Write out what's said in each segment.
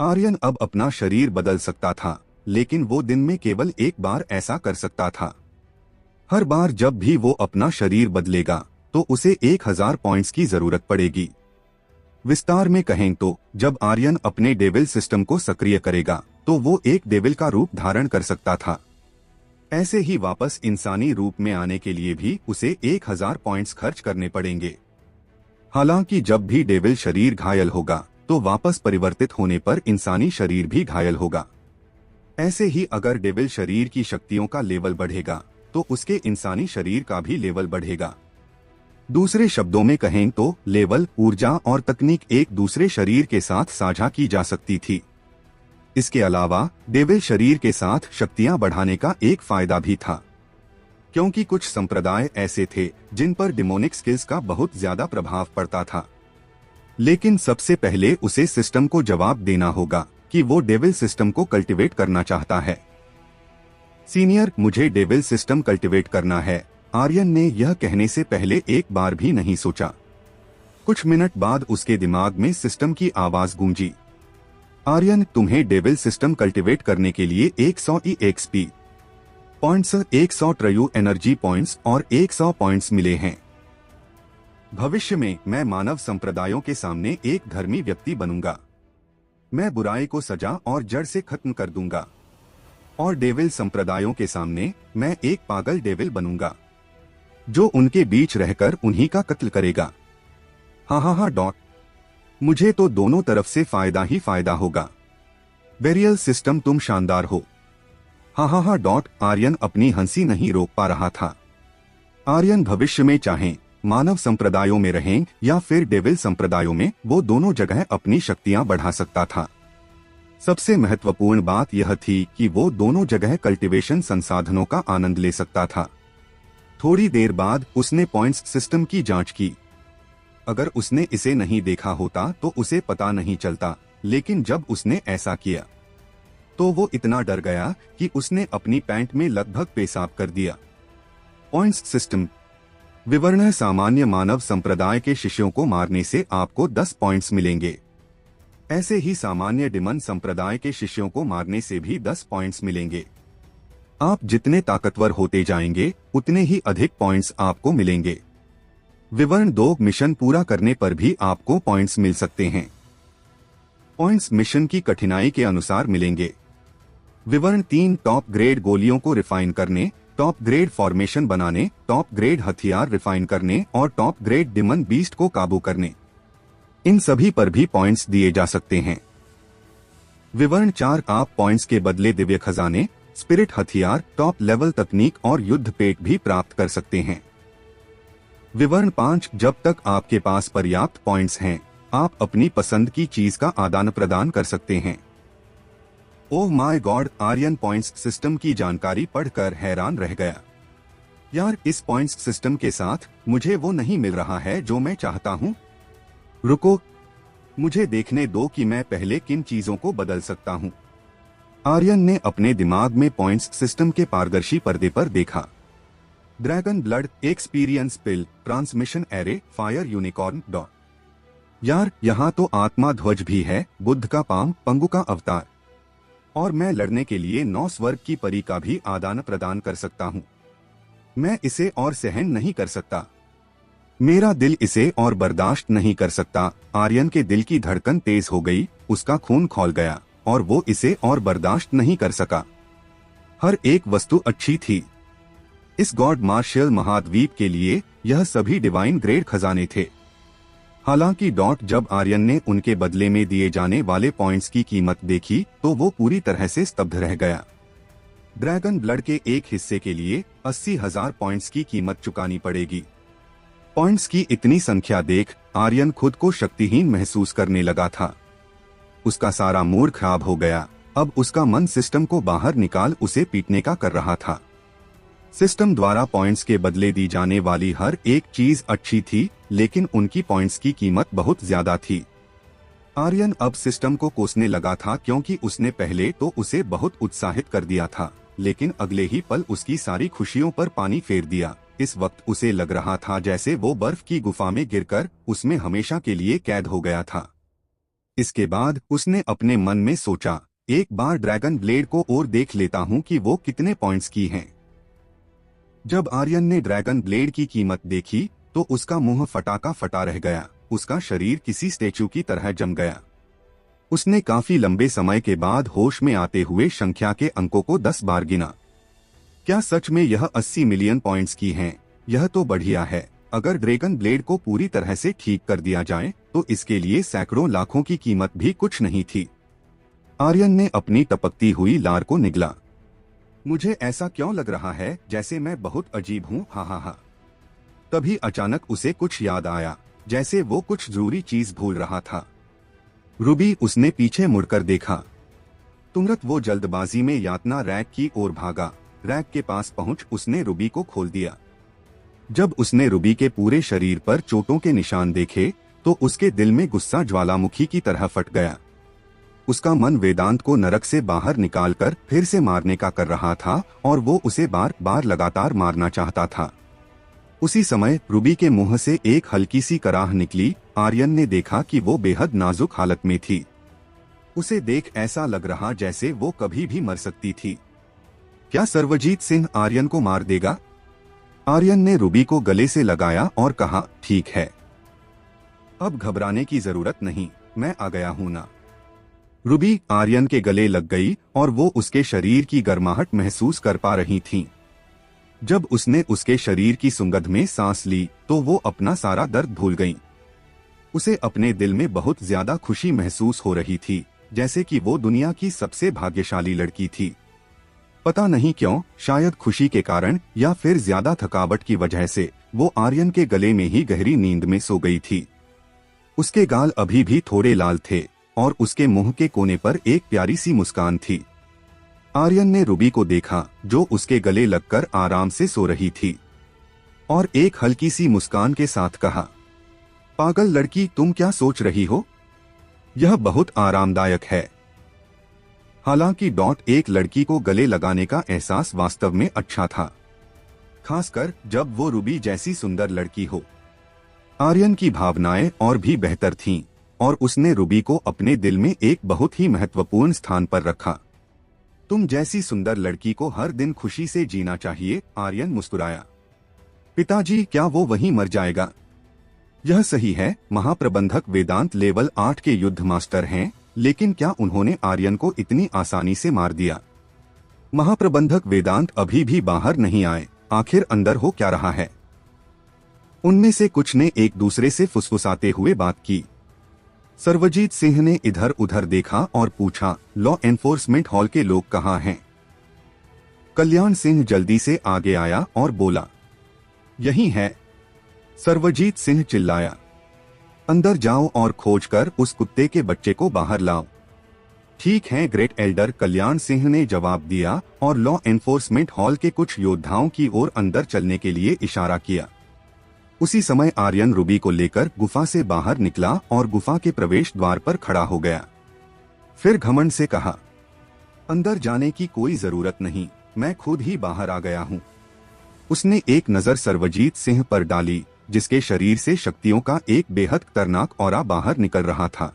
आर्यन अब अपना शरीर बदल सकता था, लेकिन वो दिन में केवल एक बार ऐसा कर सकता था। हर बार जब भी वो अपना शरीर बदलेगा तो उसे 1000 पॉइंट्स की जरूरत पड़ेगी। विस्तार में कहें तो जब आर्यन अपने डेविल सिस्टम को सक्रिय करेगा तो वो एक डेविल का रूप धारण कर सकता था। ऐसे ही वापस इंसानी रूप में आने के लिए भी उसे 1000 पॉइंट्स खर्च करने पड़ेंगे। हालांकि जब भी डेविल शरीर घायल होगा तो वापस परिवर्तित होने पर इंसानी शरीर भी घायल होगा। ऐसे ही अगर डेविल शरीर की शक्तियों का लेवल बढ़ेगा तो उसके इंसानी शरीर का भी लेवल बढ़ेगा। दूसरे शब्दों में कहें तो लेवल, ऊर्जा और तकनीक एक दूसरे शरीर के साथ साझा की जा सकती थी। इसके अलावा डेविल शरीर के साथ शक्तियां बढ़ाने का एक फायदा भी था, क्योंकि कुछ संप्रदाय ऐसे थे जिन पर डिमोनिक स्किल्स का बहुत ज्यादा प्रभाव पड़ता था। लेकिन सबसे पहले उसे सिस्टम को जवाब देना होगा कि वो डेविल सिस्टम को कल्टीवेट करना चाहता है। सीनियर, मुझे डेविल सिस्टम कल्टीवेट करना है, आर्यन ने यह कहने से पहले एक बार भी नहीं सोचा। कुछ मिनट बाद उसके दिमाग में सिस्टम की आवाज गूंजी। आर्यन, तुम्हें डेविल सिस्टम कल्टीवेट करने के लिए 100 EXP पॉइंट्स, 100 ट्रयू एनर्जी पॉइंट्स और 100 पॉइंट्स मिले हैं। भविष्य में मैं मानव संप्रदायों के सामने एक धर्मी व्यक्ति बनूंगा। मैं बुराई को सजा और जड़ से खत्म कर दूंगा। और डेविल संप्रदायों के सामने मैं एक पागल डेविल बनूंगा जो उनके बीच रहकर उन्हीं का कत्ल करेगा। हा। मुझे तो दोनों तरफ से फायदा ही फायदा होगा। बेरियल सिस्टम, तुम शानदार हो। हा। आर्यन अपनी हंसी नहीं रोक पा रहा था। आर्यन भविष्य में चाहें मानव संप्रदायों में रहें या फिर डेविल संप्रदायों में, वो दोनों जगह अपनी शक्तियां बढ़ा सकता था। सबसे महत्वपूर्ण बात यह थी कि वो दोनों जगह कल्टीवेशन संसाधनों का आनंद ले सकता था। थोड़ी देर बाद उसने पॉइंट्स सिस्टम की जांच की। अगर उसने इसे नहीं देखा होता तो उसे पता नहीं चलता, लेकिन जब उसने ऐसा किया तो वो इतना डर गया कि उसने अपनी पैंट में लगभग पेशाब कर दिया। पॉइंट्स सिस्टम विवरण: सामान्य मानव संप्रदाय के शिष्यों को मारने से आपको 10 पॉइंट्स मिलेंगे। ऐसे ही सामान्य डिमन संप्रदाय के शिष्यों को मारने से भी 10 पॉइंट्स मिलेंगे। आप जितने ताकतवर होते जाएंगे उतने ही अधिक पॉइंट्स आपको मिलेंगे। विवरण: 2 मिशन पूरा करने पर भी आपको पॉइंट्स मिल सकते हैं। पॉइंट्स मिशन की कठिनाई के अनुसार मिलेंगे। विवरण: 3 टॉप ग्रेड गोलियों को रिफाइन करने, टॉप ग्रेड फॉर्मेशन बनाने, टॉप ग्रेड हथियार रिफाइन करने और टॉप ग्रेड डिमन बीस्ट को काबू करने। इन सभी पर भी पॉइंट्स दिए जा सकते हैं। विवरण: 4 आप पॉइंट्स के बदले दिव्य खजाने, स्पिरिट हथियार, टॉप लेवल तकनीक और युद्ध पेट भी प्राप्त कर सकते हैं। विवरण: 5 जब तक आपके पास पर्याप्त पॉइंट्स हैं, आप अपनी पसंद की चीज का आदान प्रदान कर सकते हैं। Oh my god, Aryan points system की जानकारी पढ़कर हैरान रह गया। यार, इस पॉइंट्स सिस्टम के साथ मुझे वो नहीं मिल रहा है जो मैं चाहता हूँ। रुको, मुझे देखने दो कि मैं पहले किन चीजों को बदल सकता हूँ। आर्यन ने अपने दिमाग में पॉइंट्स सिस्टम के पारदर्शी पर्दे पर देखा। ड्रैगन ब्लड, एक्सपीरियंस पिल, ट्रांसमिशन एरे, फायर यूनिकॉर्न डॉ। यार, यहाँ तो आत्मा ध्वज भी है, बुद्ध का पाम, पंगु का अवतार। और मैं लड़ने के लिए 9 स्वर्ग की परी का भी आदान प्रदान कर सकता हूँ। मैं इसे और सहन नहीं कर सकता। मेरा दिल इसे और बर्दाश्त नहीं कर सकता। आर्यन के दिल की धड़कन तेज हो गई, उसका खून खौल गया और वो इसे और बर्दाश्त नहीं कर सका। हर एक वस्तु अच्छी थी। इस गॉड मार्शल महाद्वीप के लिए यह सभी डिवाइन ग्रेड खजाने थे। हालांकि जब आर्यन ने उनके बदले में दिए जाने वाले पॉइंट्स की कीमत देखी तो वो पूरी तरह से स्तब्ध रह गया। ड्रैगन ब्लड के एक हिस्से के लिए 80,000 पॉइंट्स की कीमत चुकानी पड़ेगी। पॉइंट्स की इतनी संख्या देख आर्यन खुद को शक्तिहीन महसूस करने लगा था। उसका सारा मूड खराब हो गया। अब उसका मन सिस्टम को बाहर निकाल उसे पीटने का कर रहा था। सिस्टम द्वारा पॉइंट्स के बदले दी जाने वाली हर एक चीज अच्छी थी, लेकिन उनकी पॉइंट्स की कीमत बहुत ज्यादा थी। आर्यन अब सिस्टम को कोसने लगा था, क्योंकि उसने पहले तो उसे बहुत उत्साहित कर दिया था, लेकिन अगले ही पल उसकी सारी खुशियों पर पानी फेर दिया। इस वक्त उसे लग रहा था जैसे वो बर्फ की गुफा में गिरकर उसमें हमेशा के लिए कैद हो गया था। इसके बाद उसने अपने मन में सोचा, एक बार ड्रैगन ब्लेड को और देख लेता हूं कि वो कितने पॉइंट्स की है। जब आर्यन ने ड्रैगन ब्लेड की कीमत देखी तो उसका मुंह फटा का फटा रह गया। उसका शरीर किसी स्टेचू की तरह जम गया। उसने काफी लंबे समय के बाद होश में आते हुए संख्या के अंकों को 10 बार गिना। क्या सच में यह 80 मिलियन पॉइंट्स की हैं? यह तो बढ़िया है। अगर ड्रैगन ब्लेड को पूरी तरह से ठीक कर दिया जाए तो इसके लिए सैकड़ों लाखों की कीमत भी कुछ नहीं थी। आर्यन ने अपनी टपकती हुई लार को निगला। मुझे ऐसा क्यों लग रहा है जैसे मैं बहुत अजीब हूँ, हा हा हा। तभी अचानक उसे कुछ याद आया, जैसे वो कुछ जरूरी चीज भूल रहा था। रूबी। उसने पीछे मुड़कर देखा। तुरंत वो जल्दबाजी में यातना रैक की ओर भागा। रैक के पास पहुंच उसने रूबी को खोल दिया। जब उसने रूबी के पूरे शरीर पर चोटों के निशान देखे तो उसके दिल में गुस्सा ज्वालामुखी की तरह फट गया। उसका मन वेदांत को नरक से बाहर निकालकर फिर से मारने का कर रहा था और वो उसे बार बार लगातार मारना चाहता था। उसी समय रूबी के मुंह से एक हल्की सी कराह निकली। आर्यन ने देखा कि वो बेहद नाजुक हालत में थी। उसे देख ऐसा लग रहा जैसे वो कभी भी मर सकती थी। क्या सर्वजीत सिंह आर्यन को मार देगा? आर्यन ने रूबी को गले से लगाया और कहा, ठीक है, अब घबराने की जरूरत नहीं, मैं आ गया हूं ना। रूबी आर्यन के गले लग गई और वो उसके शरीर की गर्माहट महसूस कर पा रही थी। जब उसने उसके शरीर की सुगंध में सांस ली तो वो अपना सारा दर्द भूल गई। उसे अपने दिल में बहुत ज्यादा खुशी महसूस हो रही थी, जैसे कि वो दुनिया की सबसे भाग्यशाली लड़की थी। पता नहीं क्यों, शायद खुशी के कारण या फिर ज्यादा थकावट की वजह से वो आर्यन के गले में ही गहरी नींद में सो गई थी। उसके गाल अभी भी थोड़े लाल थे और उसके मुंह के कोने पर एक प्यारी सी मुस्कान थी। आर्यन ने रूबी को देखा जो उसके गले लगकर आराम से सो रही थी और एक हल्की सी मुस्कान के साथ कहा, पागल लड़की, तुम क्या सोच रही हो? यह बहुत आरामदायक है। हालांकि एक लड़की को गले लगाने का एहसास वास्तव में अच्छा था, खासकर जब वो रूबी जैसी सुंदर लड़की हो। आर्यन की भावनाएं और भी बेहतर थीं और उसने रूबी को अपने दिल में एक बहुत ही महत्वपूर्ण स्थान पर रखा। तुम जैसी सुंदर लड़की को हर दिन खुशी से जीना चाहिए, आर्यन मुस्कुराया। पिताजी, क्या वो वहीं मर जाएगा? यह सही है, महाप्रबंधक वेदांत लेवल 8 के युद्ध मास्टर हैं, लेकिन क्या उन्होंने आर्यन को इतनी आसानी से मार दिया? महाप्रबंधक वेदांत अभी भी बाहर नहीं आए, आखिर अंदर हो क्या रहा है? उनमें से कुछ ने एक दूसरे से फुसफुसाते हुए बात की। सर्वजीत सिंह ने इधर उधर देखा और पूछा, लॉ एनफोर्समेंट हॉल के लोग कहाँ हैं? कल्याण सिंह जल्दी से आगे आया और बोला, यही है। सर्वजीत सिंह चिल्लाया, अंदर जाओ और खोजकर उस कुत्ते के बच्चे को बाहर लाओ। ठीक है ग्रेट एल्डर, कल्याण सिंह ने जवाब दिया और लॉ एनफोर्समेंट हॉल के कुछ योद्धाओं की ओर अंदर चलने के लिए इशारा किया। उसी समय आर्यन रूबी को लेकर गुफा से बाहर निकला और गुफा के प्रवेश द्वार पर खड़ा हो गया। फिर घमंड से कहा, अंदर जाने की कोई जरूरत नहीं, मैं खुद ही बाहर आ गया हूँ। उसने एक नजर सर्वजीत सिंह पर डाली, जिसके शरीर से शक्तियों का एक बेहद खतरनाक ऑरा बाहर निकल रहा था।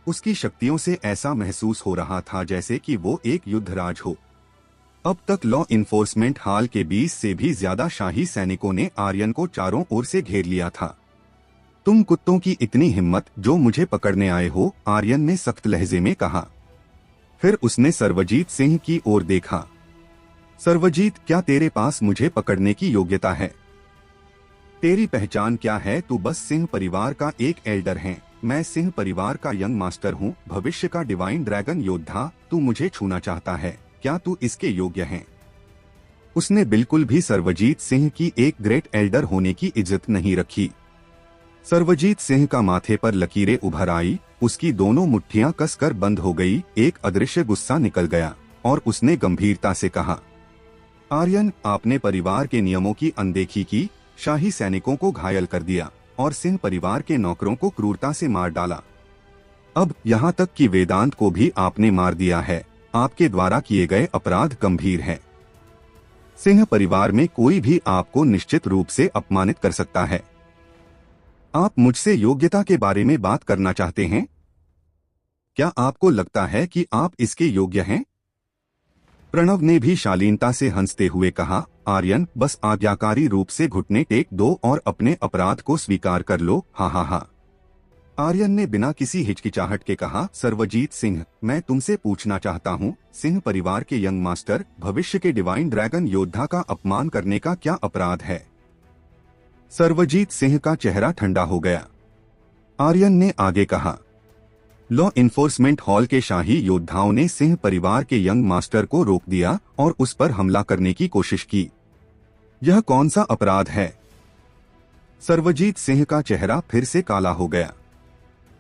उसकी शक्तियों से ऐसा महसूस हो रहा था जैसे कि वो एक युद्धराज हो। अब तक लॉ इन्फोर्समेंट हॉल के 20 से भी ज्यादा शाही सैनिकों ने आर्यन को चारों ओर से घेर लिया था। तुम कुत्तों की इतनी हिम्मत जो मुझे पकड़ने आए हो, आर्यन ने सख्त लहजे में कहा। फिर उसने सर्वजीत सिंह की ओर देखा। सर्वजीत, क्या तेरे पास मुझे पकड़ने की योग्यता है? तेरी पहचान क्या है? तू बस सिंह परिवार का एक एल्डर है। मैं सिंह परिवार का यंग मास्टर हूँ, भविष्य का डिवाइन ड्रैगन योद्धा। तू मुझे छूना चाहता है, क्या तू इसके योग्य है? उसने बिल्कुल भी सर्वजीत सिंह की एक ग्रेट एल्डर होने की इज्जत नहीं रखी। सर्वजीत सिंह का माथे पर लकीरें उभर आई, उसकी दोनों मुट्ठियां कसकर बंद हो गई। एक अदृश्य गुस्सा निकल गया और उसने गंभीरता से कहा, आर्यन, आपने परिवार के नियमों की अनदेखी की, शाही सैनिकों को घायल कर दिया और सिंह परिवार के नौकरों को क्रूरता से मार डाला। अब यहाँ तक कि वेदांत को भी आपने मार दिया है। आपके द्वारा किए गए अपराध गंभीर हैं। सिंह परिवार में कोई भी आपको निश्चित रूप से अपमानित कर सकता है। आप मुझसे योग्यता के बारे में बात करना चाहते हैं? क्या आपको लगता है कि आप इसके योग्य हैं? प्रणव ने भी शालीनता से हंसते हुए कहा, आर्यन, बस आज्ञाकारी रूप से घुटने टेक दो और अपने अपराध को स्वीकार कर लो। हा हा हा। आर्यन ने बिना किसी हिचकिचाहट के कहा, सर्वजीत सिंह, मैं तुमसे पूछना चाहता हूँ, सिंह परिवार के यंग मास्टर, भविष्य के डिवाइन ड्रैगन योद्धा का अपमान करने का क्या अपराध है? सर्वजीत सिंह का चेहरा ठंडा हो गया। आर्यन ने आगे कहा, लॉ इन्फोर्समेंट हॉल के शाही योद्धाओं ने सिंह परिवार के यंग मास्टर को रोक दिया और उस पर हमला करने की कोशिश की। यह कौन सा अपराध है? सर्वजीत सिंह का चेहरा फिर से काला हो गया।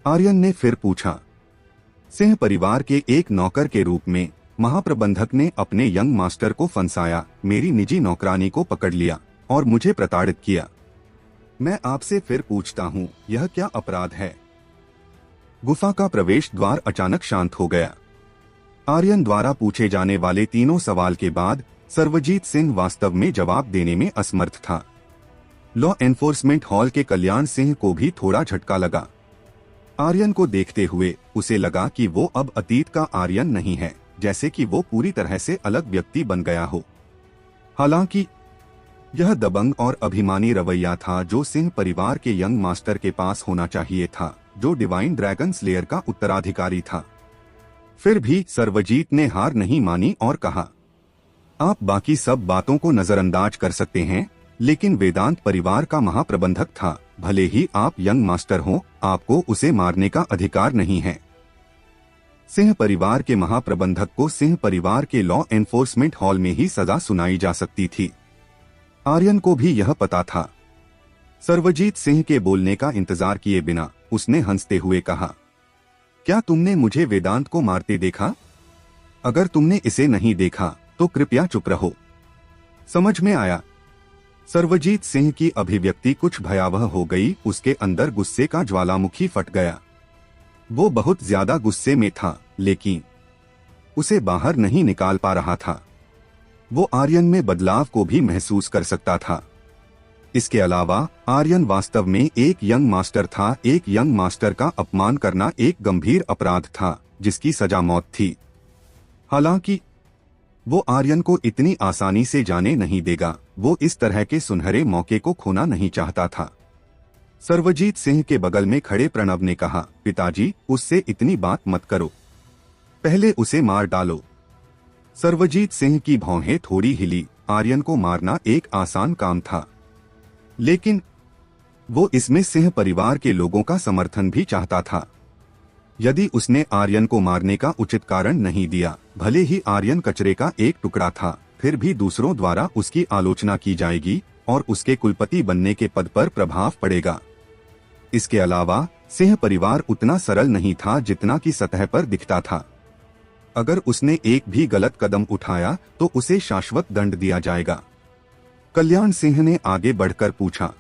आर्यन ने फिर पूछा, सिंह परिवार के एक नौकर के रूप में महाप्रबंधक ने अपने यंग मास्टर को फंसाया, मेरी निजी नौकरानी को पकड़ लिया और मुझे प्रताड़ित किया। मैं आपसे फिर पूछता हूँ, यह क्या अपराध है? गुफा का प्रवेश द्वार अचानक शांत हो गया। आर्यन द्वारा पूछे जाने वाले तीनों सवाल के बाद सर्वजीत सिंह वास्तव में जवाब देने में असमर्थ था। लॉ एनफोर्समेंट हॉल के कल्याण सिंह को भी थोड़ा झटका लगा। आर्यन को देखते हुए उसे लगा कि वो अब अतीत का आर्यन नहीं है, जैसे कि वो पूरी तरह से अलग व्यक्ति बन गया हो। हालांकि यह दबंग और अभिमानी रवैया था जो सिंह परिवार के यंग मास्टर के पास होना चाहिए था, जो डिवाइन ड्रैगन स्लेयर का उत्तराधिकारी था। फिर भी सर्वजीत ने हार नहीं मानी और कहा, आप बाकी सब बातों को नजरअंदाज कर सकते हैं, लेकिन वेदांत परिवार का महाप्रबंधक था, भले ही आप यंग मास्टर हो, आपको उसे मारने का अधिकार नहीं है। सिंह परिवार के महाप्रबंधक को सिंह परिवार के लॉ एनफोर्समेंट हॉल में ही सजा सुनाई जा सकती थी। आर्यन को भी यह पता था। सर्वजीत सिंह के बोलने का इंतजार किए बिना उसने हंसते हुए कहा, क्या तुमने मुझे वेदांत को मारते देखा? अगर तुमने इसे नहीं देखा तो कृपया चुप रहो। समझ में आया? सर्वजीत सिंह की अभिव्यक्ति कुछ भयावह हो गई। उसके अंदर गुस्से का ज्वालामुखी फट गया। वो बहुत ज्यादा गुस्से में था, लेकिन उसे बाहर नहीं निकाल पा रहा था। वो आर्यन में बदलाव को भी महसूस कर सकता था। इसके अलावा आर्यन वास्तव में एक यंग मास्टर था। एक यंग मास्टर का अपमान करना एक गंभीर अपराध था, जिसकी सजा मौत थी। हालांकि वो आर्यन को इतनी आसानी से जाने नहीं देगा। वो इस तरह के सुनहरे मौके को खोना नहीं चाहता था। सर्वजीत सिंह के बगल में खड़े प्रणव ने कहा, पिताजी, उससे इतनी बात मत करो, पहले उसे मार डालो। सर्वजीत सिंह की भौहें थोड़ी हिली। आर्यन को मारना एक आसान काम था, लेकिन वो इसमें सिंह परिवार के लोगों का समर्थन भी चाहता था। यदि उसने आर्यन को मारने का उचित कारण नहीं दिया, भले ही आर्यन कचरे का एक टुकड़ा था, फिर भी दूसरों द्वारा उसकी आलोचना की जाएगी और उसके कुलपति बनने के पद पर प्रभाव पड़ेगा। इसके अलावा सिंह परिवार उतना सरल नहीं था जितना कि सतह पर दिखता था। अगर उसने एक भी गलत कदम उठाया तो उसे शाश्वत दंड दिया जाएगा। कल्याण सिंह ने आगे बढ़कर पूछा,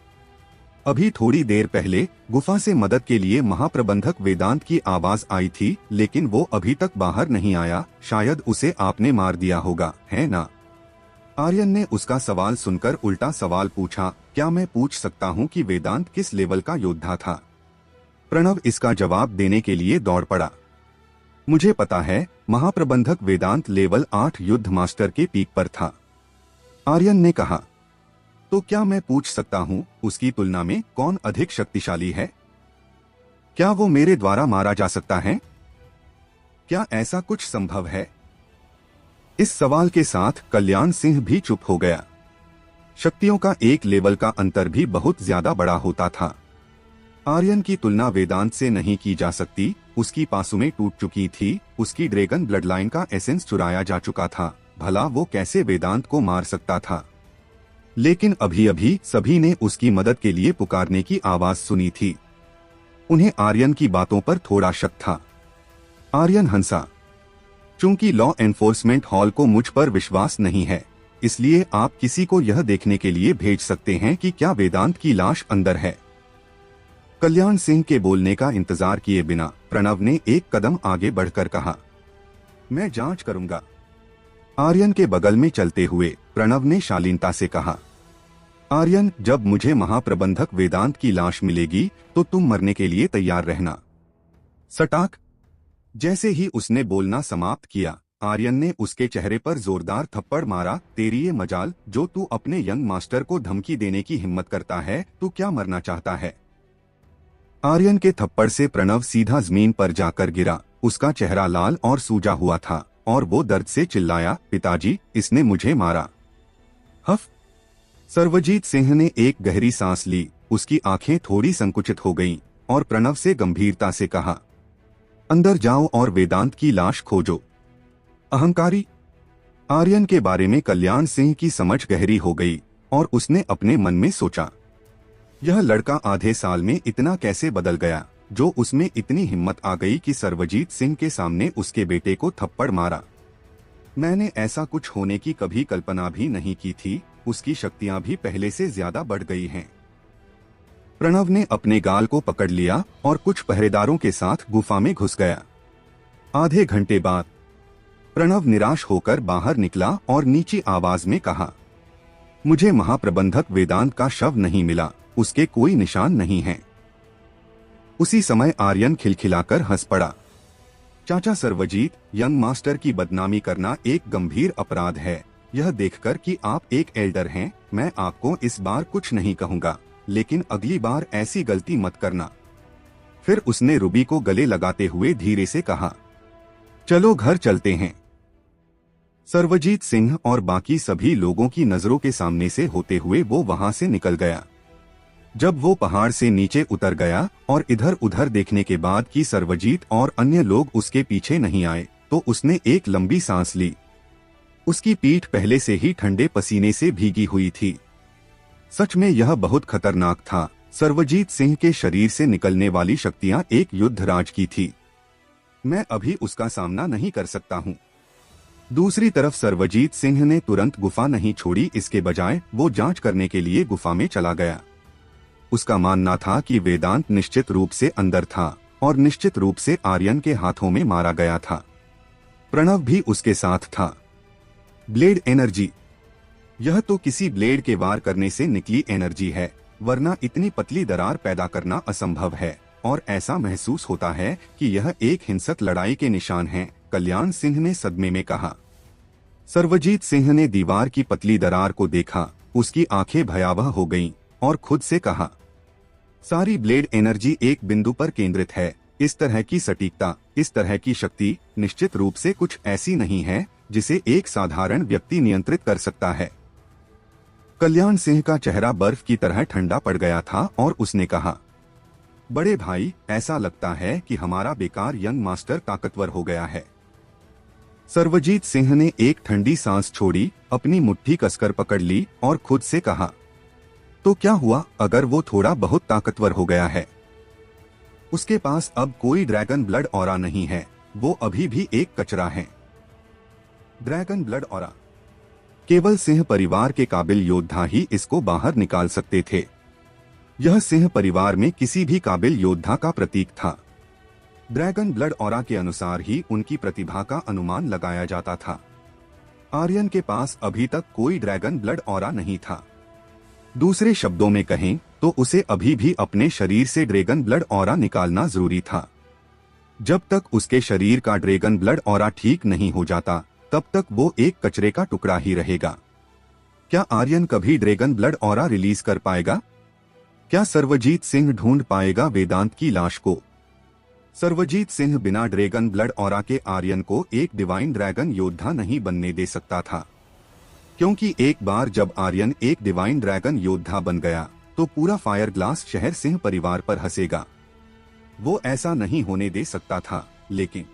अभी थोड़ी देर पहले गुफा से मदद के लिए महाप्रबंधक वेदांत की आवाज आई थी, लेकिन वो अभी तक बाहर नहीं आया। शायद उसे आपने मार दिया होगा, है ना? आर्यन ने उसका सवाल सुनकर उल्टा सवाल पूछा, क्या मैं पूछ सकता हूँ कि वेदांत किस लेवल का योद्धा था? प्रणव इसका जवाब देने के लिए दौड़ पड़ा। मुझे पता है, महाप्रबंधक वेदांत लेवल 8 युद्ध मास्टर के पीक पर था। आर्यन ने कहा, तो क्या मैं पूछ सकता हूँ उसकी तुलना में कौन अधिक शक्तिशाली है? क्या वो मेरे द्वारा मारा जा सकता है? क्या ऐसा कुछ संभव है? इस सवाल के साथ कल्याण सिंह भी चुप हो गया। शक्तियों का एक लेवल का अंतर भी बहुत ज्यादा बड़ा होता था। आर्यन की तुलना वेदांत से नहीं की जा सकती। उसकी पासुमें टूट चुकी थी, उसकी ड्रैगन ब्लडलाइन का एसेंस चुराया जा चुका था। भला वो कैसे वेदांत को मार सकता था? लेकिन अभी अभी सभी ने उसकी मदद के लिए पुकारने की आवाज सुनी थी। उन्हें आर्यन की बातों पर थोड़ा शक था। आर्यन हंसा, चूंकि लॉ एनफोर्समेंट हॉल को मुझ पर विश्वास नहीं है, इसलिए आप किसी को यह देखने के लिए भेज सकते हैं कि क्या वेदांत की लाश अंदर है। कल्याण सिंह के बोलने का इंतजार किए बिना प्रणव ने एक कदम आगे बढ़कर कहा, मैं जांच करूंगा। आर्यन के बगल में चलते हुए प्रणव ने शालीनता से कहा, आर्यन, जब मुझे महाप्रबंधक वेदांत की लाश मिलेगी तो तुम मरने के लिए तैयार रहना। सटाक। जैसे ही उसने बोलना समाप्त किया, आर्यन ने उसके चेहरे पर जोरदार थप्पड़ मारा। तेरी ये मजाल जो तू अपने यंग मास्टर को धमकी देने की हिम्मत करता है, तू क्या मरना चाहता है? आर्यन के थप्पड़ से प्रणव सीधा जमीन पर जाकर गिरा। उसका चेहरा लाल और सूजा हुआ था और वो दर्द से चिल्लाया, पिताजी, इसने मुझे मारा। हफ। सर्वजीत सिंह ने एक गहरी सांस ली। उसकी आंखें थोड़ी संकुचित हो गईं और प्रणव से गंभीरता से कहा, अंदर जाओ और वेदांत की लाश खोजो। अहंकारी। आर्यन के बारे में कल्याण सिंह की समझ गहरी हो गई और उसने अपने मन में सोचा, यह लड़का आधे साल में इतना कैसे बदल गया, जो उसमें इतनी हिम्मत आ गई कि सर्वजीत सिंह के सामने उसके बेटे को थप्पड़ मारा। मैंने ऐसा कुछ होने की कभी कल्पना भी नहीं की थी। उसकी शक्तियां भी पहले से ज्यादा बढ़ गई हैं। प्रणव ने अपने गाल को पकड़ लिया और कुछ पहरेदारों के साथ गुफा में घुस गया। आधे घंटे बाद प्रणव निराश होकर बाहर निकला और नीची आवाज में कहा, मुझे महाप्रबंधक वेदांत का शव नहीं मिला, उसके कोई निशान नहीं है। उसी समय आर्यन खिलखिलाकर हंस पड़ा। चाचा सर्वजीत, यंग मास्टर की बदनामी करना एक गंभीर अपराध है। यह देखकर कि आप एक एल्डर हैं, मैं आपको इस बार कुछ नहीं कहूँगा, लेकिन अगली बार ऐसी गलती मत करना। फिर उसने रूबी को गले लगाते हुए धीरे से कहा, चलो घर चलते हैं। सर्वजीत सिंह और बाकी सभी लोगों की नजरों के सामने से होते हुए वो वहां से निकल गया। जब वो पहाड़ से नीचे उतर गया और इधर उधर देखने के बाद कि सर्वजीत और अन्य लोग उसके पीछे नहीं आए, तो उसने एक लंबी सांस ली। उसकी पीठ पहले से ही ठंडे पसीने से भीगी हुई थी। सच में यह बहुत खतरनाक था। सर्वजीत सिंह के शरीर से निकलने वाली शक्तियां एक युद्धराज की थी। मैं अभी उसका सामना नहीं कर सकता हूँ। दूसरी तरफ सर्वजीत सिंह ने तुरंत गुफा नहीं छोड़ी, इसके बजाय वो जांच करने के लिए गुफा में चला गया। उसका मानना था कि वेदांत निश्चित रूप से अंदर था और निश्चित रूप से आर्यन के हाथों में मारा गया था। प्रणव भी उसके साथ था। Blade energy. यह तो किसी ब्लेड के वार करने से निकली एनर्जी है, वरना इतनी पतली दरार पैदा करना असंभव है। और ऐसा महसूस होता है कि यह एक हिंसक लड़ाई के निशान हैं, कल्याण सिंह ने सदमे में कहा। सर्वजीत सिंह ने दीवार की पतली दरार को देखा। उसकी आंखें भयावह हो गईं और खुद से कहा, सारी ब्लेड एनर्जी एक बिंदु पर केंद्रित है। इस तरह की सटीकता, इस तरह की शक्ति निश्चित रूप से कुछ ऐसी नहीं है जिसे एक साधारण व्यक्ति नियंत्रित कर सकता है। कल्याण सिंह का चेहरा बर्फ की तरह ठंडा पड़ गया था और उसने कहा, बड़े भाई, ऐसा लगता है कि हमारा बेकार यंग मास्टर ताकतवर हो गया है। सर्वजीत सिंह ने एक ठंडी सांस छोड़ी, अपनी मुट्ठी कसकर पकड़ ली और खुद से कहा, तो क्या हुआ अगर वो थोड़ा बहुत ताकतवर हो गया है? उसके पास अब कोई ड्रैगन ब्लड ऑरा नहीं है, वो अभी भी एक कचरा है। Dragon blood aura. केवल सिंह परिवार के काबिल योद्धा ही इसको बाहर निकाल सकते थे। यह सिंह परिवार में किसी भी काबिल योद्धा का प्रतीक था। ड्रैगन ब्लड ऑरा के अनुसार ही उनकी प्रतिभा का अनुमान लगाया जाता था। आर्यन के पास अभी तक कोई ड्रैगन ब्लड ऑरा नहीं था। दूसरे शब्दों में कहें तो उसे अभी भी अपने शरीर से ड्रैगन ब्लड ऑरा निकालना जरूरी था। जब तक उसके शरीर का ड्रैगन ब्लड ऑरा ठीक नहीं हो जाता, तब तक वो एक कचरे का टुकड़ा ही रहेगा। क्या आर्यन कभी ड्रैगन ब्लड ऑरा रिलीज कर पाएगा? क्या सर्वजीत सिंह ढूंढ पाएगा वेदांत की लाश को? सर्वजीत सिंह बिना ड्रैगन ब्लड ऑरा के आर्यन को एक डिवाइन ड्रैगन योद्धा नहीं बनने दे सकता था, क्योंकि एक बार जब आर्यन एक डिवाइन ड्रैगन योद्धा बन गया तो पूरा फायर ग्लास शहर सिंह परिवार पर हंसेगा। वो ऐसा नहीं होने दे सकता था। लेकिन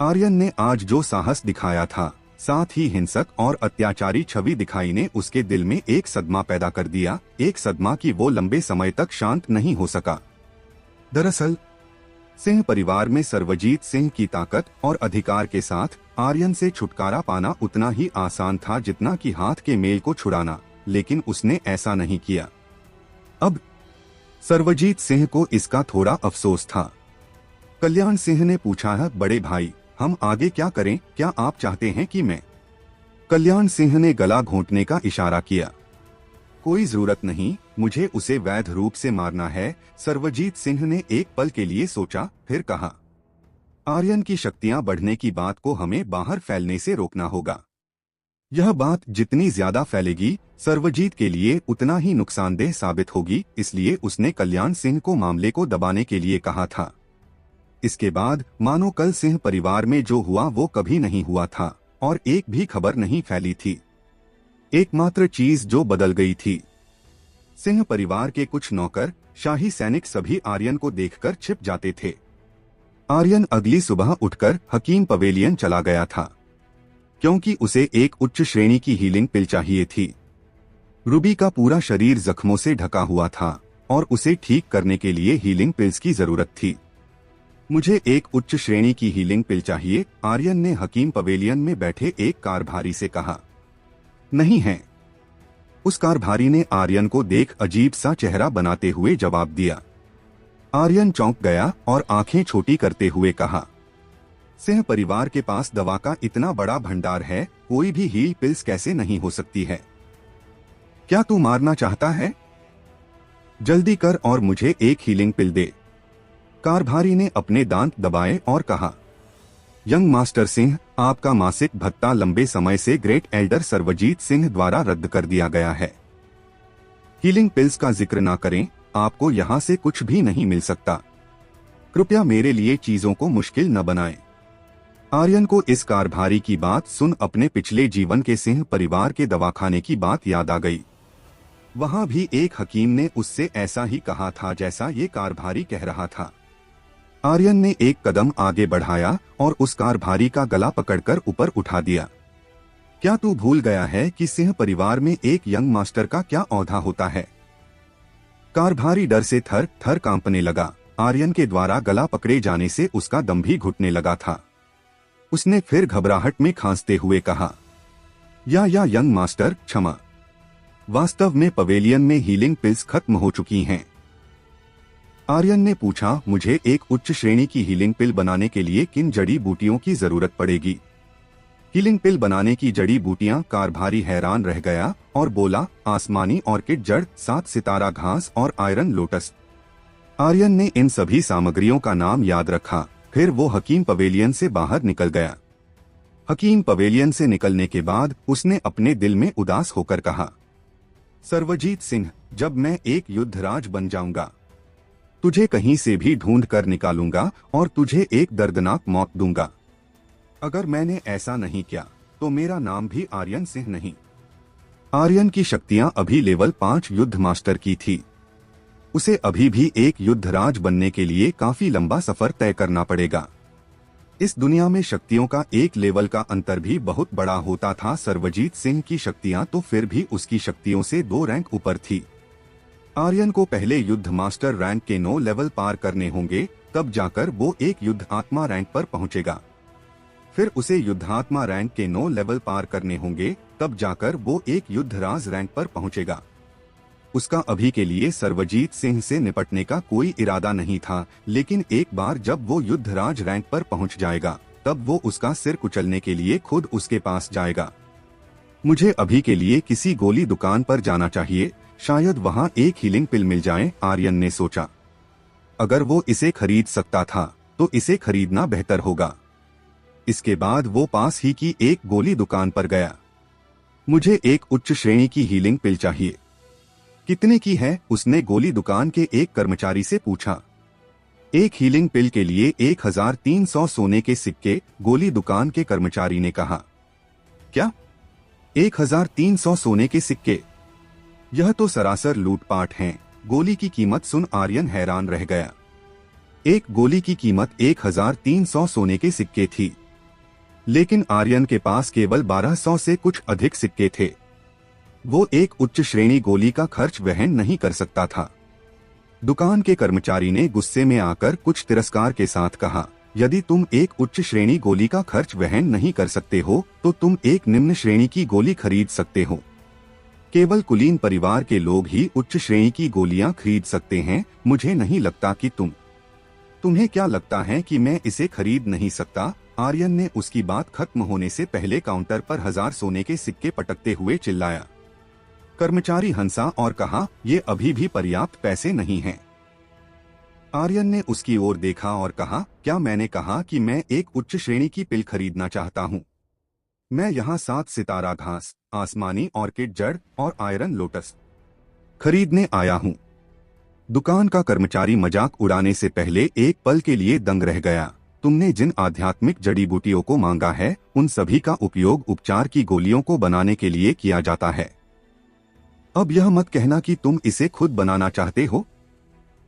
आर्यन ने आज जो साहस दिखाया था, साथ ही हिंसक और अत्याचारी छवि दिखाई, ने उसके दिल में एक सदमा पैदा कर दिया, एक सदमा कि वो लंबे समय तक शांत नहीं हो सका। दरअसल सिंह परिवार में सर्वजीत सिंह की ताकत और अधिकार के साथ आर्यन से छुटकारा पाना उतना ही आसान था जितना कि हाथ के मेल को छुड़ाना, लेकिन उसने ऐसा नहीं किया। अब सर्वजीत सिंह को इसका थोड़ा अफसोस था। कल्याण सिंह ने पूछा है, बड़े भाई, हम आगे क्या करें? क्या आप चाहते हैं कि मैं? कल्याण सिंह ने गला घोंटने का इशारा किया। कोई जरूरत नहीं, मुझे उसे वैध रूप से मारना है। सर्वजीत सिंह ने एक पल के लिए सोचा, फिर कहा, आर्यन की शक्तियां बढ़ने की बात को हमें बाहर फैलने से रोकना होगा। यह बात जितनी ज्यादा फैलेगी सर्वजीत के लिए उतना ही नुकसानदेह साबित होगी, इसलिए उसने कल्याण सिंह को मामले को दबाने के लिए कहा था। इसके बाद मानो कल सिंह परिवार में जो हुआ वो कभी नहीं हुआ था और एक भी खबर नहीं फैली थी। एकमात्र चीज जो बदल गई थी, सिंह परिवार के कुछ नौकर, शाही सैनिक सभी आर्यन को देखकर छिप जाते थे। आर्यन अगली सुबह उठकर हकीम पवेलियन चला गया था, क्योंकि उसे एक उच्च श्रेणी की हीलिंग पिल चाहिए थी। रूबी का पूरा शरीर जख्मों से ढका हुआ था और उसे ठीक करने के लिए हीलिंग पिल्स की जरूरत थी। मुझे एक उच्च श्रेणी की हीलिंग पिल चाहिए, आर्यन ने हकीम पवेलियन में बैठे एक कारभारी से कहा। नहीं है, उस कारभारी ने आर्यन को देख अजीब सा चेहरा बनाते हुए जवाब दिया। आर्यन चौंक गया और आंखें छोटी करते हुए कहा, सिंह परिवार के पास दवा का इतना बड़ा भंडार है, कोई भी हील पिल्स कैसे नहीं हो सकती है? क्या तू मारना चाहता है? जल्दी कर और मुझे एक हीलिंग पिल दे। कारभारी ने अपने दांत दबाए और कहा, यंग मास्टर सिंह, आपका मासिक भत्ता लंबे समय से ग्रेट एल्डर सर्वजीत सिंह द्वारा रद्द कर दिया गया है। हीलिंग पिल्स का जिक्र ना करें, आपको यहाँ से कुछ भी नहीं मिल सकता। कृपया मेरे लिए चीजों को मुश्किल न बनाएं। आर्यन को इस कारभारी की बात सुन अपने पिछले जीवन के सिंह परिवार के दवाखाने की बात याद आ गई। वहाँ भी एक हकीम ने उससे ऐसा ही कहा था जैसा ये कारभारी कह रहा था। आर्यन ने एक कदम आगे बढ़ाया और उस कारभारी का गला पकड़कर ऊपर उठा दिया। क्या तू भूल गया है कि सिंह परिवार में एक यंग मास्टर का क्या औहदा होता है? कारभारी डर से थर थर कांपने लगा। आर्यन के द्वारा गला पकड़े जाने से उसका दम भी घुटने लगा था। उसने फिर घबराहट में खांसते हुए कहा, या यंग मास्टर, क्षमा। वास्तव में पवेलियन में हीलिंग पिल्स खत्म हो चुकी हैं। आर्यन ने पूछा, मुझे एक उच्च श्रेणी की हीलिंग पिल बनाने के लिए किन जड़ी बूटियों की जरूरत पड़ेगी? हीलिंग पिल बनाने की जड़ी बूटियां? कारभारी हैरान रह गया और बोला, आसमानी ऑर्किड जड़, 7 सितारा घास और आयरन लोटस। आर्यन ने इन सभी सामग्रियों का नाम याद रखा। फिर वो हकीम पवेलियन से बाहर निकल गया। हकीम पवेलियन से निकलने के बाद उसने अपने दिल में उदास होकर कहा, सर्वजीत सिंह, जब मैं एक युद्धराज बन जाऊंगा तुझे कहीं से भी ढूंढ कर निकालूंगा और तुझे एक दर्दनाक मौत दूंगा। अगर मैंने ऐसा नहीं किया तो मेरा नाम भी आर्यन सिंह नहीं। आर्यन की शक्तियां अभी लेवल 5 युद्ध मास्टर की थी। उसे अभी भी एक युद्धराज बनने के लिए काफी लंबा सफर तय करना पड़ेगा। इस दुनिया में शक्तियों का एक लेवल का अंतर भी बहुत बड़ा होता था। सर्वजीत सिंह की शक्तियां तो फिर भी उसकी शक्तियों से 2 रैंक ऊपर थी। आर्यन को पहले युद्ध मास्टर रैंक के 9 लेवल पार करने होंगे, तब जाकर वो एक युद्ध आत्मा रैंक पर पहुंचेगा। फिर उसे युद्धात्मा रैंक के 9 लेवल पार करने होंगे, तब जाकर वो एक युद्धराज रैंक पर पहुंचेगा। उसका अभी के लिए सर्वजीत सिंह से निपटने का कोई इरादा नहीं था, लेकिन एक बार जब वो युद्धराज रैंक पर पहुंच जाएगा, तब वो उसका सिर कुचलने के लिए खुद उसके पास जाएगा। मुझे अभी के लिए किसी गोली दुकान पर जाना चाहिए, शायद वहाँ एक हीलिंग पिल मिल जाए, आर्यन ने सोचा। अगर वो इसे खरीद सकता था तो इसे खरीदना बेहतर होगा। इसके बाद वो पास ही की एक गोली दुकान पर गया। मुझे एक उच्च श्रेणी की हीलिंग पिल चाहिए। कितने की है? उसने गोली दुकान के एक कर्मचारी से पूछा। एक हीलिंग पिल के लिए 1300 सोने के सिक्के, गोली दुकान के कर्मचारी ने कहा। क्या 1300 सोने के सिक्के? यह तो सरासर लूटपाट हैं। गोली की कीमत सुन आर्यन हैरान रह गया। एक गोली की कीमत 1300 सोने के सिक्के थी, लेकिन आर्यन के पास केवल 1200 से कुछ अधिक सिक्के थे। वो एक उच्च श्रेणी गोली का खर्च वहन नहीं कर सकता था। दुकान के कर्मचारी ने गुस्से में आकर कुछ तिरस्कार के साथ कहा, यदि तुम एक उच्च श्रेणी गोली का खर्च वहन नहीं कर सकते हो तो तुम एक निम्न श्रेणी की गोली खरीद सकते हो। केवल कुलीन परिवार के लोग ही उच्च श्रेणी की गोलियां खरीद सकते हैं। मुझे नहीं लगता कि तुम्हें क्या लगता है कि मैं इसे खरीद नहीं सकता? आर्यन ने उसकी बात खत्म होने से पहले काउंटर पर 1000 सोने के सिक्के पटकते हुए चिल्लाया। कर्मचारी हंसा और कहा, ये अभी भी पर्याप्त पैसे नहीं हैं। आर्यन ने उसकी ओर देखा और कहा, क्या मैंने कहा कि मैं एक उच्च श्रेणी की पिल खरीदना चाहता हूँ? मैं यहाँ 7 सितारा घास, आसमानी ऑर्किड जड़ और आयरन लोटस खरीदने आया हूँ। दुकान का कर्मचारी मजाक उड़ाने से पहले एक पल के लिए दंग रह गया। तुमने जिन आध्यात्मिक जड़ी बूटियों को मांगा है, उन सभी का उपयोग उपचार की गोलियों को बनाने के लिए किया जाता है। अब यह मत कहना कि तुम इसे खुद बनाना चाहते हो।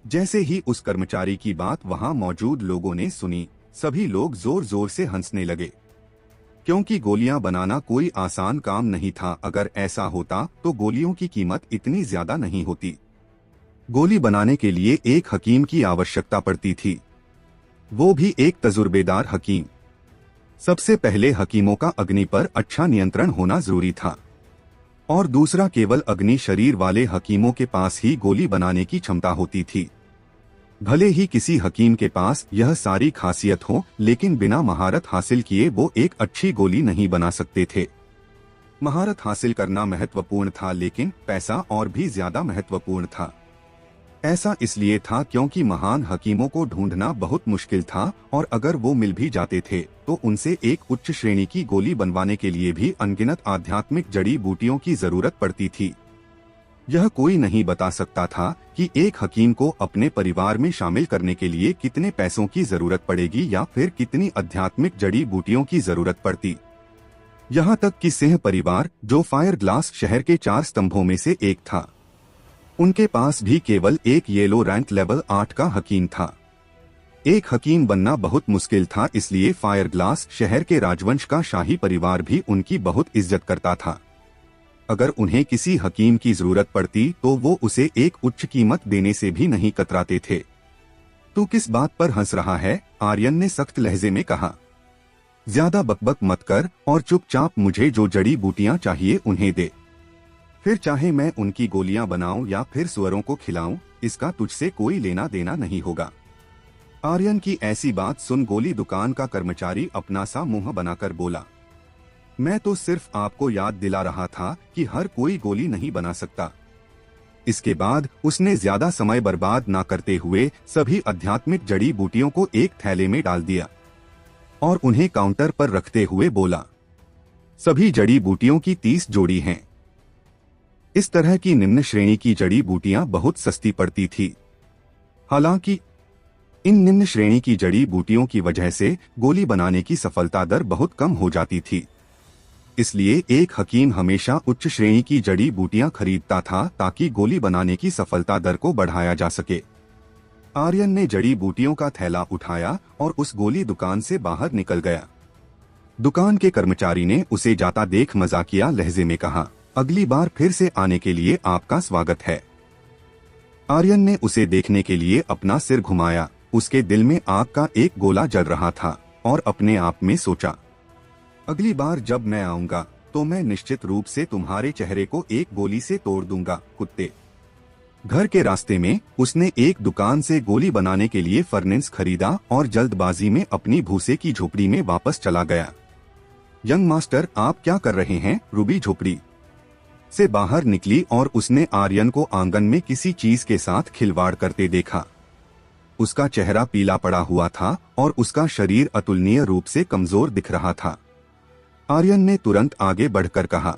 जैसे ही उस कर्मचारी की बात वहां मौजूद लोगों ने सुनी, सभी लोग जोर जोर से हंसने लगे, क्योंकि गोलियां बनाना कोई आसान काम नहीं था। अगर ऐसा होता तो गोलियों की कीमत इतनी ज्यादा नहीं होती। गोली बनाने के लिए एक हकीम की आवश्यकता पड़ती थी, वो भी एक तजुर्बेदार हकीम। सबसे पहले हकीमों का अग्नि पर अच्छा नियंत्रण होना जरूरी था, और दूसरा, केवल अग्नि शरीर वाले हकीमों के पास ही गोली बनाने की क्षमता होती थी। भले ही किसी हकीम के पास यह सारी खासियत हो, लेकिन बिना महारत हासिल किए वो एक अच्छी गोली नहीं बना सकते थे। महारत हासिल करना महत्वपूर्ण था, लेकिन पैसा और भी ज्यादा महत्वपूर्ण था। ऐसा इसलिए था क्योंकि महान हकीमों को ढूंढना बहुत मुश्किल था, और अगर वो मिल भी जाते थे तो उनसे एक उच्च श्रेणी की गोली बनवाने के लिए भी अनगिनत आध्यात्मिक जड़ी बूटियों की जरूरत पड़ती थी। यह कोई नहीं बता सकता था कि एक हकीम को अपने परिवार में शामिल करने के लिए कितने पैसों की जरूरत पड़ेगी या फिर कितनी आध्यात्मिक जड़ी बूटियों की जरूरत पड़ती। यहाँ तक कि सिंह परिवार, जो फायर ग्लास शहर के 4 स्तंभों में से एक था, उनके पास भी केवल एक येलो रैंक लेवल 8 का हकीम था। एक हकीम बनना बहुत मुश्किल था, इसलिए फायर ग्लास शहर के राजवंश का शाही परिवार भी उनकी बहुत इज्जत करता था। अगर उन्हें किसी हकीम की जरूरत पड़ती तो वो उसे एक उच्च कीमत देने से भी नहीं कतराते थे। तू किस बात पर हंस रहा है? आर्यन ने सख्त लहजे में कहा। ज्यादा बकबक मत कर और चुपचाप मुझे जो जड़ी बूटियां चाहिए उन्हें दे। फिर चाहे मैं उनकी गोलियां बनाऊं या फिर सुअरों को खिलाऊं, इसका तुझसे कोई लेना देना नहीं होगा। आर्यन की ऐसी बात सुन गोली दुकान का कर्मचारी अपना सा मुंह बनाकर बोला, मैं तो सिर्फ आपको याद दिला रहा था कि हर कोई गोली नहीं बना सकता। इसके बाद उसने ज्यादा समय बर्बाद ना करते हुए सभी आध्यात्मिक जड़ी बूटियों को एक थैले में डाल दिया और उन्हें काउंटर पर रखते हुए बोला, सभी जड़ी बूटियों की 30 जोड़ी हैं। इस तरह की निम्न श्रेणी की जड़ी बूटियां बहुत सस्ती पड़ती थी। हालांकि इन निम्न श्रेणी की जड़ी बूटियों की वजह से गोली बनाने की सफलता दर बहुत कम हो जाती थी। इसलिए एक हकीम हमेशा उच्च श्रेणी की जड़ी बूटियां खरीदता था ताकि गोली बनाने की सफलता दर को बढ़ाया जा सके। आर्यन ने जड़ी बूटियों का थैला उठाया और उस गोली दुकान से बाहर निकल गया। दुकान के कर्मचारी ने उसे जाता देख मजाकिया लहजे में कहा, अगली बार फिर से आने के लिए आपका स्वागत है। आर्यन ने उसे देखने के लिए अपना सिर घुमाया। उसके दिल में आग का एक गोला जल रहा था और अपने आप में सोचा, अगली बार जब मैं आऊंगा तो मैं निश्चित रूप से तुम्हारे चेहरे को एक गोली से तोड़ दूंगा, कुत्ते। घर के रास्ते में उसने एक दुकान से गोली बनाने के लिए फर्नेस खरीदा और जल्दबाजी में अपनी भूसे की झोपड़ी में वापस चला गया। यंग मास्टर, आप क्या कर रहे हैं? रूबी झोपड़ी से बाहर निकली और उसने आर्यन को आंगन में किसी चीज के साथ खिलवाड़ करते देखा। उसका चेहरा पीला पड़ा हुआ था और उसका शरीर अतुलनीय रूप से कमजोर दिख रहा था। आर्यन ने तुरंत आगे बढ़कर कहा,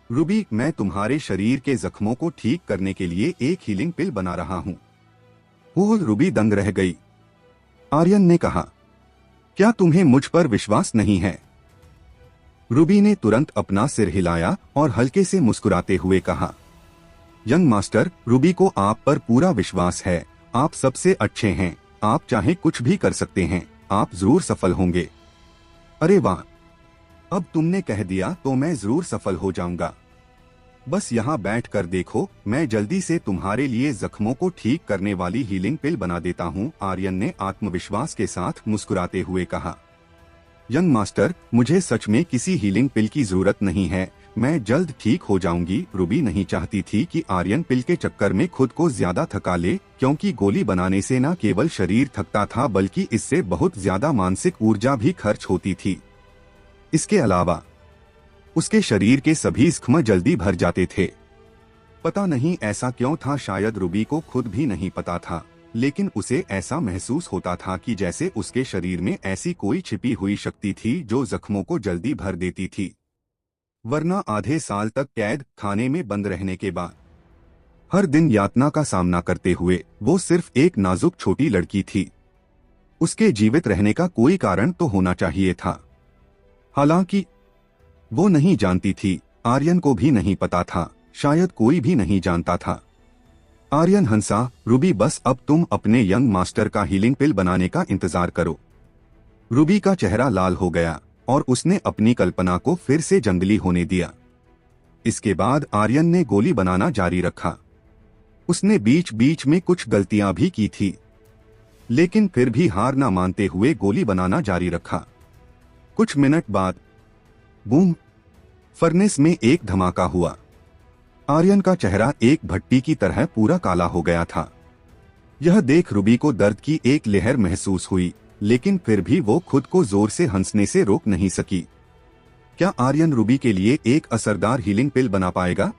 रूबी, मैं तुम्हारे शरीर के जख्मों को ठीक करने के लिए एक हीलिंग पिल बना रहा हूँ। वो रूबी दंग रह गई। आर्यन ने कहा, क्या तुम्हें मुझ पर विश्वास नहीं है? रूबी ने तुरंत अपना सिर हिलाया और हल्के से मुस्कुराते हुए कहा, यंग मास्टर, रूबी को आप पर पूरा विश्वास है। आप सबसे अच्छे हैं। आप चाहे कुछ भी कर सकते हैं। आप जरूर सफल होंगे। अरे वाह, अब तुमने कह दिया तो मैं जरूर सफल हो जाऊंगा। बस यहाँ बैठ कर देखो, मैं जल्दी से तुम्हारे लिए जख्मों को ठीक करने वाली हीलिंग पिल बना देता हूँ। आर्यन ने आत्मविश्वास के साथ मुस्कुराते हुए कहा, यंग मास्टर, मुझे सच में किसी हीलिंग पिल की जरूरत नहीं है। मैं जल्द ठीक हो जाऊंगी। रूबी नहीं चाहती थी कि आर्यन पिल के चक्कर में खुद को ज्यादा थका ले, क्योंकि गोली बनाने से न केवल शरीर थकता था बल्कि इससे बहुत ज्यादा मानसिक ऊर्जा भी खर्च होती थी। इसके अलावा उसके शरीर के सभी जख्म जल्दी भर जाते थे। पता नहीं ऐसा क्यों था, शायद रूबी को खुद भी नहीं पता था। लेकिन उसे ऐसा महसूस होता था कि जैसे उसके शरीर में ऐसी कोई छिपी हुई शक्ति थी जो जख्मों को जल्दी भर देती थी। वरना आधे साल तक कैद खाने में बंद रहने के बाद हर दिन यातना का सामना करते हुए वो सिर्फ एक नाजुक छोटी लड़की थी। उसके जीवित रहने का कोई कारण तो होना चाहिए था। हालांकि वो नहीं जानती थी, आर्यन को भी नहीं पता था, शायद कोई भी नहीं जानता था। आर्यन हंसा, रूबी बस अब तुम अपने यंग मास्टर का हीलिंग पिल बनाने का इंतजार करो। रूबी का चेहरा लाल हो गया और उसने अपनी कल्पना को फिर से जंगली होने दिया। इसके बाद आर्यन ने गोली बनाना जारी रखा। उसने बीच बीच में कुछ गलतियां भी की थी, लेकिन फिर भी हार न मानते हुए गोली बनाना जारी रखा। कुछ मिनट बाद बूम, फर्नेस में एक धमाका हुआ। आर्यन का चेहरा एक भट्टी की तरह पूरा काला हो गया था। यह देख रूबी को दर्द की एक लहर महसूस हुई, लेकिन फिर भी वो खुद को जोर से हंसने से रोक नहीं सकी। क्या आर्यन रूबी के लिए एक असरदार हीलिंग पिल बना पाएगा?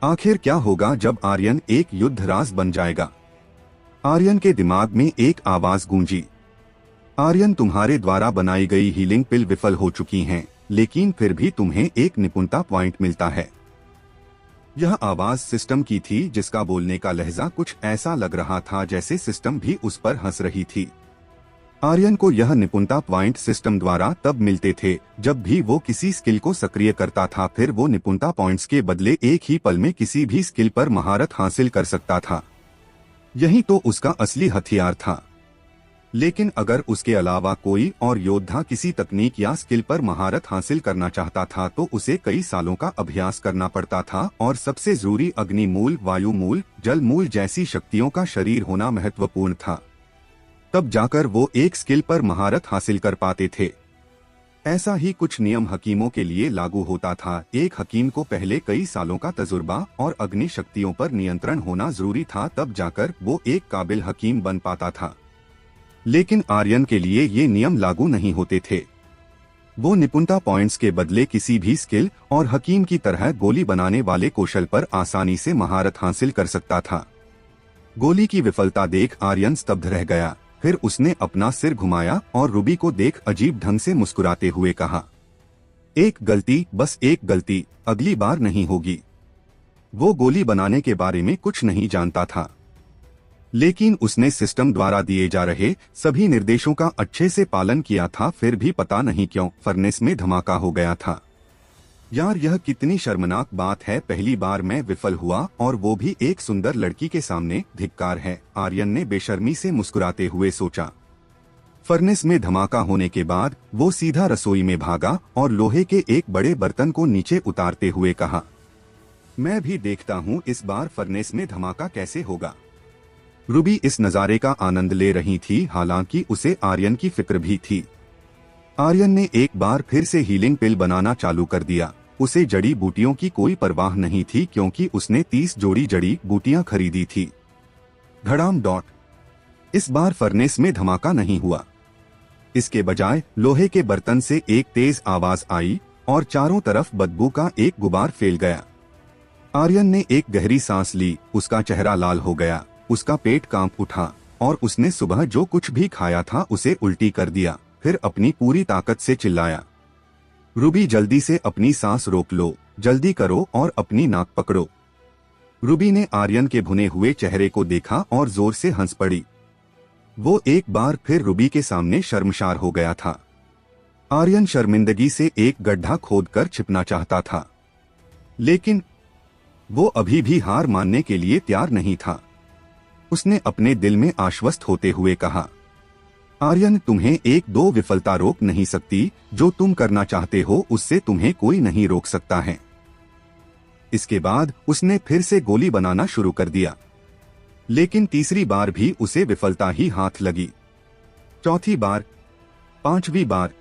आखिर क्या होगा जब आर्यन एक युद्धराज बन जाएगा? आर्यन के दिमाग में एक आवाज गूंजी, आर्यन तुम्हारे द्वारा बनाई गई हीलिंग पिल विफल हो चुकी हैं, लेकिन फिर भी तुम्हें एक निपुणता पॉइंट मिलता है। यह आवाज सिस्टम की थी, जिसका बोलने का लहजा कुछ ऐसा लग रहा था जैसे सिस्टम भी उस पर हंस रही थी। आर्यन को यह निपुणता पॉइंट सिस्टम द्वारा तब मिलते थे जब भी वो किसी स्किल को सक्रिय करता था। फिर वो निपुणता पॉइंट्स के बदले एक ही पल में किसी भी स्किल पर महारत हासिल कर सकता था। यही तो उसका असली हथियार था। लेकिन अगर उसके अलावा कोई और योद्धा किसी तकनीक या स्किल पर महारत हासिल करना चाहता था तो उसे कई सालों का अभ्यास करना पड़ता था, और सबसे जरूरी अग्नि मूल, वायु मूल, जल मूल जैसी शक्तियों का शरीर होना महत्वपूर्ण था। तब जाकर वो एक स्किल पर महारत हासिल कर पाते थे। ऐसा ही कुछ नियम हकीमों के लिए लागू होता था। एक हकीम को पहले कई सालों का तजुर्बा और अग्नि शक्तियों पर नियंत्रण होना जरूरी था, तब जाकर वो एक काबिल हकीम बन पाता था। लेकिन आर्यन के लिए ये नियम लागू नहीं होते थे। वो निपुणता पॉइंट्स के बदले किसी भी स्किल और हकीम की तरह गोली बनाने वाले कौशल पर आसानी से महारत हासिल कर सकता था। गोली की विफलता देख आर्यन स्तब्ध रह गया। फिर उसने अपना सिर घुमाया और रूबी को देख अजीब ढंग से मुस्कुराते हुए कहा, एक गलती, बस एक गलती, अगली बार नहीं होगी। वो गोली बनाने के बारे में कुछ नहीं जानता था, लेकिन उसने सिस्टम द्वारा दिए जा रहे सभी निर्देशों का अच्छे से पालन किया था। फिर भी पता नहीं क्यों फर्नेस में धमाका हो गया था। यार, यह कितनी शर्मनाक बात है। पहली बार मैं विफल हुआ, और वो भी एक सुंदर लड़की के सामने। धिक्कार है, आर्यन ने बेशर्मी से मुस्कुराते हुए सोचा। फर्नेस में धमाका होने के बाद वो सीधा रसोई में भागा और लोहे के एक बड़े बर्तन को नीचे उतारते हुए कहा, मैं भी देखता हूँ इस बार फर्नेस में धमाका कैसे होगा। रूबी इस नज़ारे का आनंद ले रही थी, हालांकि उसे आर्यन की फिक्र भी थी। आर्यन ने एक बार फिर से हीलिंग पिल बनाना चालू कर दिया। उसे जड़ी बूटियों की कोई परवाह नहीं थी, क्योंकि उसने 30 जोड़ी जड़ी बूटियां खरीदी थी। धड़ाम डॉट। इस बार फर्नेस में धमाका नहीं हुआ। इसके बजाय लोहे के बर्तन से एक तेज आवाज आई और चारों तरफ बदबू का एक गुबार फैल गया। आर्यन ने एक गहरी सांस ली। उसका चेहरा लाल हो गया, उसका पेट कांप उठा और उसने सुबह जो कुछ भी खाया था उसे उल्टी कर दिया। फिर अपनी पूरी ताकत से चिल्लाया, रूबी जल्दी से अपनी सांस रोक लो, जल्दी करो और अपनी नाक पकड़ो। रूबी ने आर्यन के भुने हुए चेहरे को देखा और जोर से हंस पड़ी। वो एक बार फिर रूबी के सामने शर्मसार हो गया था। आर्यन शर्मिंदगी से एक गड्ढा खोदकर छिपना चाहता था, लेकिन वो अभी भी हार मानने के लिए तैयार नहीं था। उसने अपने दिल में आश्वस्त होते हुए कहा, आर्यन, तुम्हें एक दो विफलता रोक नहीं सकती। जो तुम करना चाहते हो उससे तुम्हें कोई नहीं रोक सकता है। इसके बाद उसने फिर से गोली बनाना शुरू कर दिया, लेकिन तीसरी बार भी उसे विफलता ही हाथ लगी। चौथी बार, पांचवी बार,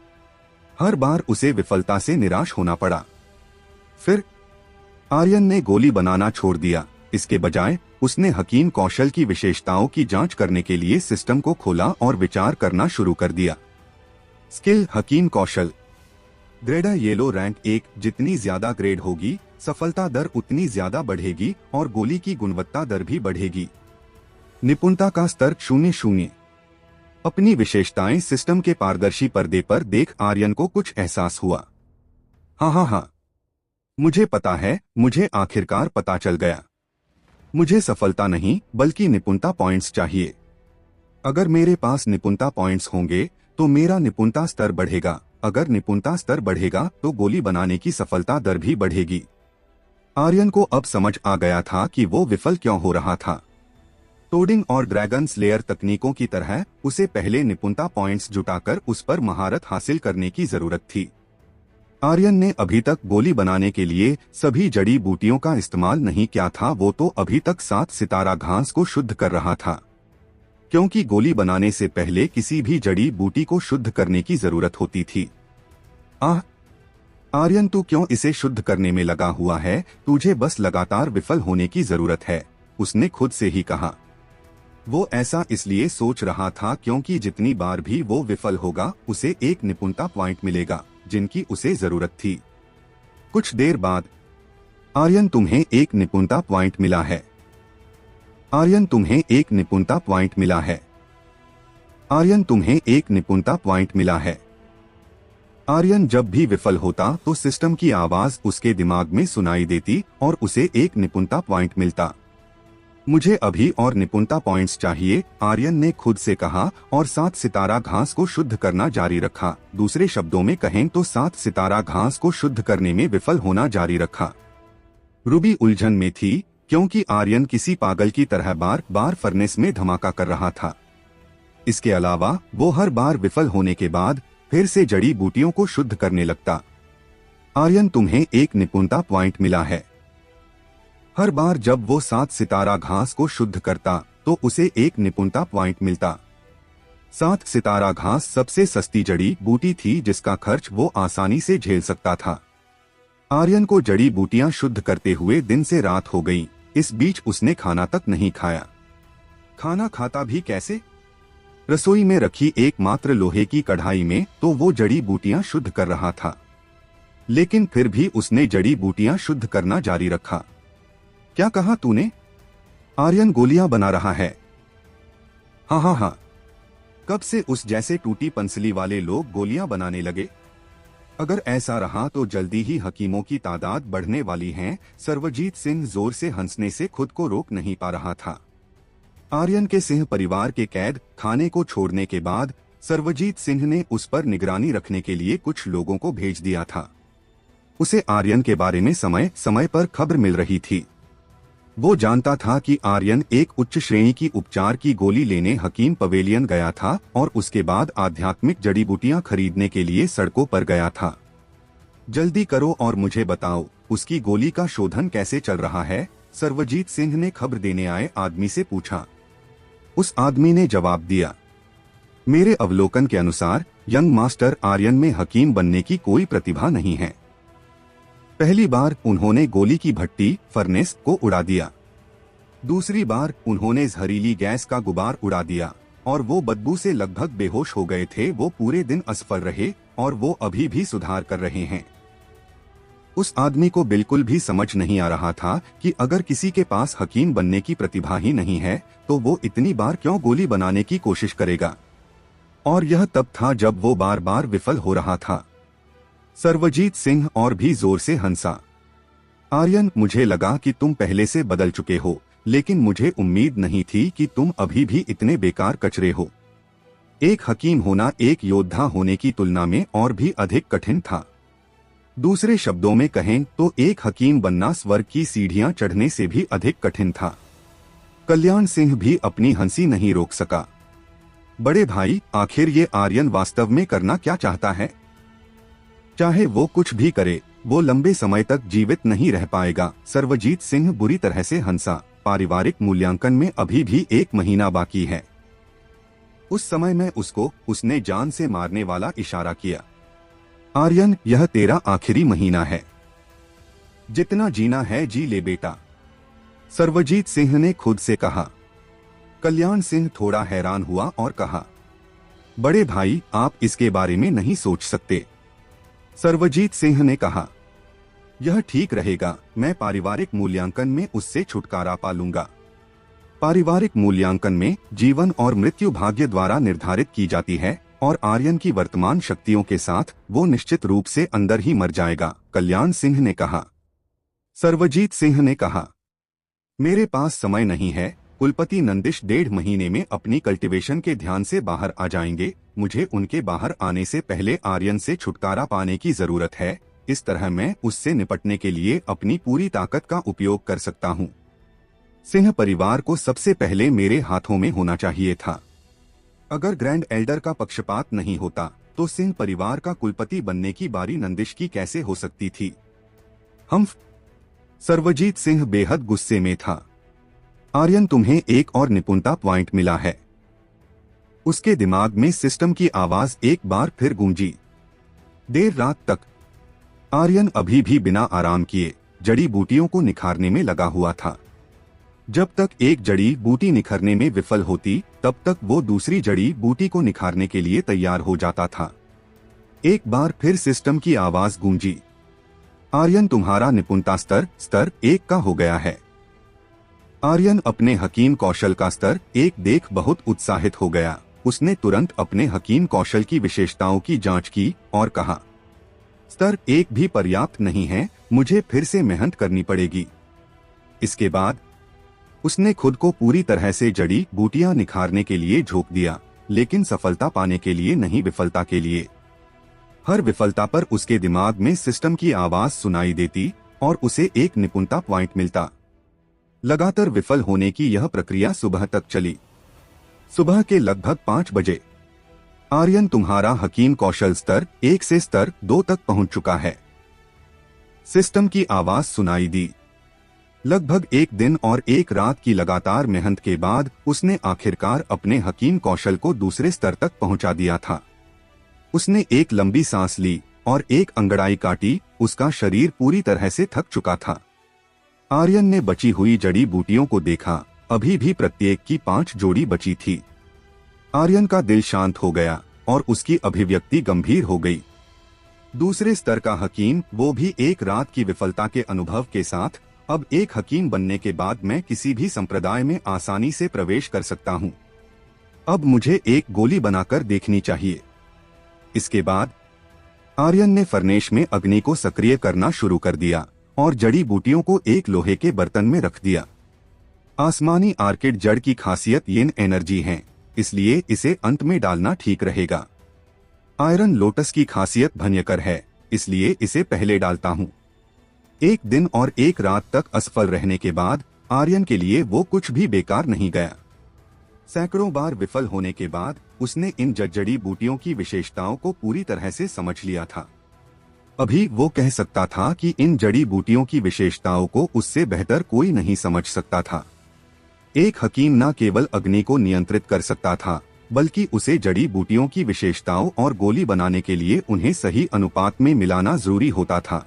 हर बार उसे विफलता से निराश होना पड़ा। फिर आर्यन ने गोली बनाना छोड़ दिया। इसके बजाय उसने हकीम कौशल की विशेषताओं की जांच करने के लिए सिस्टम को खोला और विचार करना शुरू कर दिया। स्किल हकीम कौशल ग्रेड येलो रैंक 1। जितनी ज्यादा ग्रेड होगी, सफलता दर उतनी ज्यादा बढ़ेगी और गोली की गुणवत्ता दर भी बढ़ेगी। निपुणता का स्तर 0-0। अपनी विशेषताएं सिस्टम के पारदर्शी पर्दे पर देख आर्यन को कुछ एहसास हुआ। हाँ हाँ हाँ, मुझे पता है, मुझे आखिरकार पता चल गया। मुझे सफलता नहीं बल्कि निपुणता पॉइंट्स चाहिए। अगर मेरे पास निपुणता पॉइंट्स होंगे तो मेरा निपुणता स्तर बढ़ेगा। अगर निपुणता स्तर बढ़ेगा तो गोली बनाने की सफलता दर भी बढ़ेगी। आर्यन को अब समझ आ गया था कि वो विफल क्यों हो रहा था। टोडिंग और ड्रैगन स्लेयर तकनीकों की तरह उसे पहले निपुणता पॉइंट्स जुटाकर उस पर महारत हासिल करने की जरूरत थी। आर्यन ने अभी तक गोली बनाने के लिए सभी जड़ी बूटियों का इस्तेमाल नहीं किया था। वो तो अभी तक 7 सितारा घास को शुद्ध कर रहा था, क्योंकि गोली बनाने से पहले किसी भी जड़ी बूटी को शुद्ध करने की जरूरत होती थी। आर्यन, तू क्यों इसे शुद्ध करने में लगा हुआ है? तुझे बस लगातार विफल होने की जरूरत है, उसने खुद से ही कहा। वो ऐसा इसलिए सोच रहा था क्योंकि जितनी बार भी वो विफल होगा उसे एक निपुणता पॉइंट मिलेगा जिनकी उसे जरूरत थी। कुछ देर बाद, आर्यन, तुम्हें एक निपुणता पॉइंट मिला है। आर्यन, तुम्हें एक निपुणता पॉइंट मिला है। आर्यन, तुम्हें एक निपुणता पॉइंट मिला है। आर्यन जब भी विफल होता तो सिस्टम की आवाज उसके दिमाग में सुनाई देती और उसे एक निपुणता पॉइंट मिलता। मुझे अभी और निपुणता पॉइंट्स चाहिए, आर्यन ने खुद से कहा और 7 सितारा घास को शुद्ध करना जारी रखा। दूसरे शब्दों में कहें तो 7 सितारा घास को शुद्ध करने में विफल होना जारी रखा। रूबी उलझन में थी क्योंकि आर्यन किसी पागल की तरह बार बार फर्नेस में धमाका कर रहा था। इसके अलावा वो हर बार विफल होने के बाद फिर से जड़ी बूटियों को शुद्ध करने लगता। आर्यन, तुम्हें एक निपुणता पॉइंट मिला है। हर बार जब वो 7 सितारा घास को शुद्ध करता तो उसे एक निपुणता पॉइंट मिलता। 7 सितारा घास सबसे सस्ती जड़ी बूटी थी जिसका खर्च वो आसानी से झेल सकता था। आर्यन को जड़ी बूटियां शुद्ध करते हुए दिन से रात हो गई। इस बीच उसने खाना तक नहीं खाया। खाना खाता भी कैसे? रसोई में रखी एकमात्र लोहे की कढ़ाई में तो वो जड़ी बूटियां शुद्ध कर रहा था, लेकिन फिर भी उसने जड़ी बूटियां शुद्ध करना जारी रखा। क्या कहा तूने? आर्यन गोलियां बना रहा है। हाँ हाँ हाँ, कब से उस जैसे टूटी पंसली वाले लोग गोलियां बनाने लगे? अगर ऐसा रहा तो जल्दी ही हकीमों की तादाद बढ़ने वाली है। सर्वजीत सिंह जोर से हंसने से खुद को रोक नहीं पा रहा था। आर्यन के सिंह परिवार के कैद खाने को छोड़ने के बाद सर्वजीत सिंह ने उस पर निगरानी रखने के लिए कुछ लोगों को भेज दिया था। उसे आर्यन के बारे में समय समय पर खबर मिल रही थी। वो जानता था कि आर्यन एक उच्च श्रेणी की उपचार की गोली लेने हकीम पवेलियन गया था और उसके बाद आध्यात्मिक जड़ी बूटियां खरीदने के लिए सड़कों पर गया था। जल्दी करो और मुझे बताओ, उसकी गोली का शोधन कैसे चल रहा है? सर्वजीत सिंह ने खबर देने आए आदमी से पूछा। उस आदमी ने जवाब दिया, मेरे अवलोकन के अनुसार यंग मास्टर आर्यन में हकीम बनने की कोई प्रतिभा नहीं है। पहली बार उन्होंने गोली की भट्टी फर्नेस को उड़ा दिया। दूसरी बार उन्होंने जहरीली गैस का गुबार उड़ा दिया और वो बदबू से लगभग बेहोश हो गए थे। वो पूरे दिन असफल रहे और वो अभी भी सुधार कर रहे हैं। उस आदमी को बिल्कुल भी समझ नहीं आ रहा था कि अगर किसी के पास हकीम बनने की प्रतिभा ही नहीं है तो वो इतनी बार क्यों गोली बनाने की कोशिश करेगा। और यह तब था जब वो बार बार विफल हो रहा था। सर्वजीत सिंह और भी जोर से हंसा। आर्यन, मुझे लगा कि तुम पहले से बदल चुके हो, लेकिन मुझे उम्मीद नहीं थी कि तुम अभी भी इतने बेकार कचरे हो। एक हकीम होना एक योद्धा होने की तुलना में और भी अधिक कठिन था। दूसरे शब्दों में कहें तो एक हकीम बनना स्वर्ग की सीढ़ियां चढ़ने से भी अधिक कठिन था। कल्याण सिंह भी अपनी हंसी नहीं रोक सका। बड़े भाई, आखिर ये आर्यन वास्तव में करना क्या चाहता है? चाहे वो कुछ भी करे, वो लंबे समय तक जीवित नहीं रह पाएगा। सर्वजीत सिंह बुरी तरह से हंसा। पारिवारिक मूल्यांकन में अभी भी 1 महीना बाकी है। उस समय में उसने जान से मारने वाला इशारा किया। आर्यन, यह तेरा आखिरी महीना है। जितना जीना है जी ले बेटा, सर्वजीत सिंह ने खुद से कहा। कल्याण सिंह थोड़ा हैरान हुआ और कहा, बड़े भाई, आप इसके बारे में नहीं सोच सकते। सर्वजीत सिंह ने कहा, यह ठीक रहेगा, मैं पारिवारिक मूल्यांकन में उससे छुटकारा पा लूंगा। पारिवारिक मूल्यांकन में जीवन और मृत्यु भाग्य द्वारा निर्धारित की जाती है और आर्यन की वर्तमान शक्तियों के साथ वो निश्चित रूप से अंदर ही मर जाएगा, कल्याण सिंह ने कहा। सर्वजीत सिंह ने कहा, मेरे पास समय नहीं है। कुलपति नंदिश 1.5 महीने में अपनी कल्टीवेशन के ध्यान से बाहर आ जाएंगे। मुझे उनके बाहर आने से पहले आर्यन से छुटकारा पाने की जरूरत है। इस तरह मैं उससे निपटने के लिए अपनी पूरी ताकत का उपयोग कर सकता हूँ। सिंह परिवार को सबसे पहले मेरे हाथों में होना चाहिए था। अगर ग्रैंड एल्डर का पक्षपात नहीं होता तो सिंह परिवार का कुलपति बनने की बारी नंदिश की कैसे हो सकती थी। हम सर्वजीत सिंह बेहद गुस्से में था। आर्यन, तुम्हें एक और निपुणता पॉइंट मिला है। उसके दिमाग में सिस्टम की आवाज एक बार फिर गूंजी। देर रात तक आर्यन अभी भी बिना आराम किए जड़ी बूटियों को निखारने में लगा हुआ था। जब तक एक जड़ी बूटी निखरने में विफल होती तब तक वो दूसरी जड़ी बूटी को निखारने के लिए तैयार हो जाता था। एक बार फिर सिस्टम की आवाज गूंजी। आर्यन, तुम्हारा निपुणता स्तर 1 का हो गया है। आर्यन अपने हकीम कौशल का स्तर 1 देख बहुत उत्साहित हो गया। उसने तुरंत अपने हकीम कौशल की विशेषताओं की जांच की और कहा, स्तर 1 भी पर्याप्त नहीं है, मुझे फिर से मेहनत करनी पड़ेगी। इसके बाद उसने खुद को पूरी तरह से जड़ी बूटियां निखारने के लिए झोंक दिया, लेकिन सफलता पाने के लिए नहीं, विफलता के लिए। हर विफलता पर उसके दिमाग में सिस्टम की आवाज सुनाई देती और उसे एक निपुणता पॉइंट मिलता। लगातार विफल होने की यह प्रक्रिया सुबह तक चली। सुबह के लगभग 5 बजे आर्यन, तुम्हारा हकीम कौशल स्तर 1 से स्तर 2 तक पहुंच चुका है। सिस्टम की आवाज सुनाई दी। लगभग 1 दिन और 1 रात की लगातार मेहनत के बाद उसने आखिरकार अपने हकीम कौशल को दूसरे स्तर तक पहुंचा दिया था। उसने एक लंबी सांस ली और एक अंगड़ाई काटी। उसका शरीर पूरी तरह से थक चुका था। आर्यन ने बची हुई जड़ी बूटियों को देखा। अभी भी प्रत्येक की 5 जोड़ी बची थी। आर्यन का दिल शांत हो गया और उसकी अभिव्यक्ति गंभीर हो गई। दूसरे स्तर का हकीम, वो भी 1 रात की विफलता के अनुभव के साथ। अब एक हकीम बनने के बाद मैं किसी भी संप्रदाय में आसानी से प्रवेश कर सकता हूँ। अब मुझे एक गोली बनाकर देखनी चाहिए। इसके बाद आर्यन ने फर्नेस में अग्नि को सक्रिय करना शुरू कर दिया और जड़ी बूटियों को एक लोहे के बर्तन में रख दिया। आसमानी आर्किड जड़ की खासियत यिन एनर्जी है, इसलिए इसे अंत में डालना ठीक रहेगा। आयरन लोटस की खासियत भयंकर है, इसलिए इसे पहले डालता हूँ। 1 दिन और 1 रात तक असफल रहने के बाद आर्यन के लिए वो कुछ भी बेकार नहीं गया। सैकड़ों बार विफल होने के बाद उसने इन जड़ी बूटियों की विशेषताओं को पूरी तरह से समझ लिया था। अभी वो कह सकता था कि इन जड़ी बूटियों की विशेषताओं को उससे बेहतर कोई नहीं समझ सकता था। एक हकीम न केवल अग्नि को नियंत्रित कर सकता था, बल्कि उसे जड़ी बूटियों की विशेषताओं और गोली बनाने के लिए उन्हें सही अनुपात में मिलाना जरूरी होता था।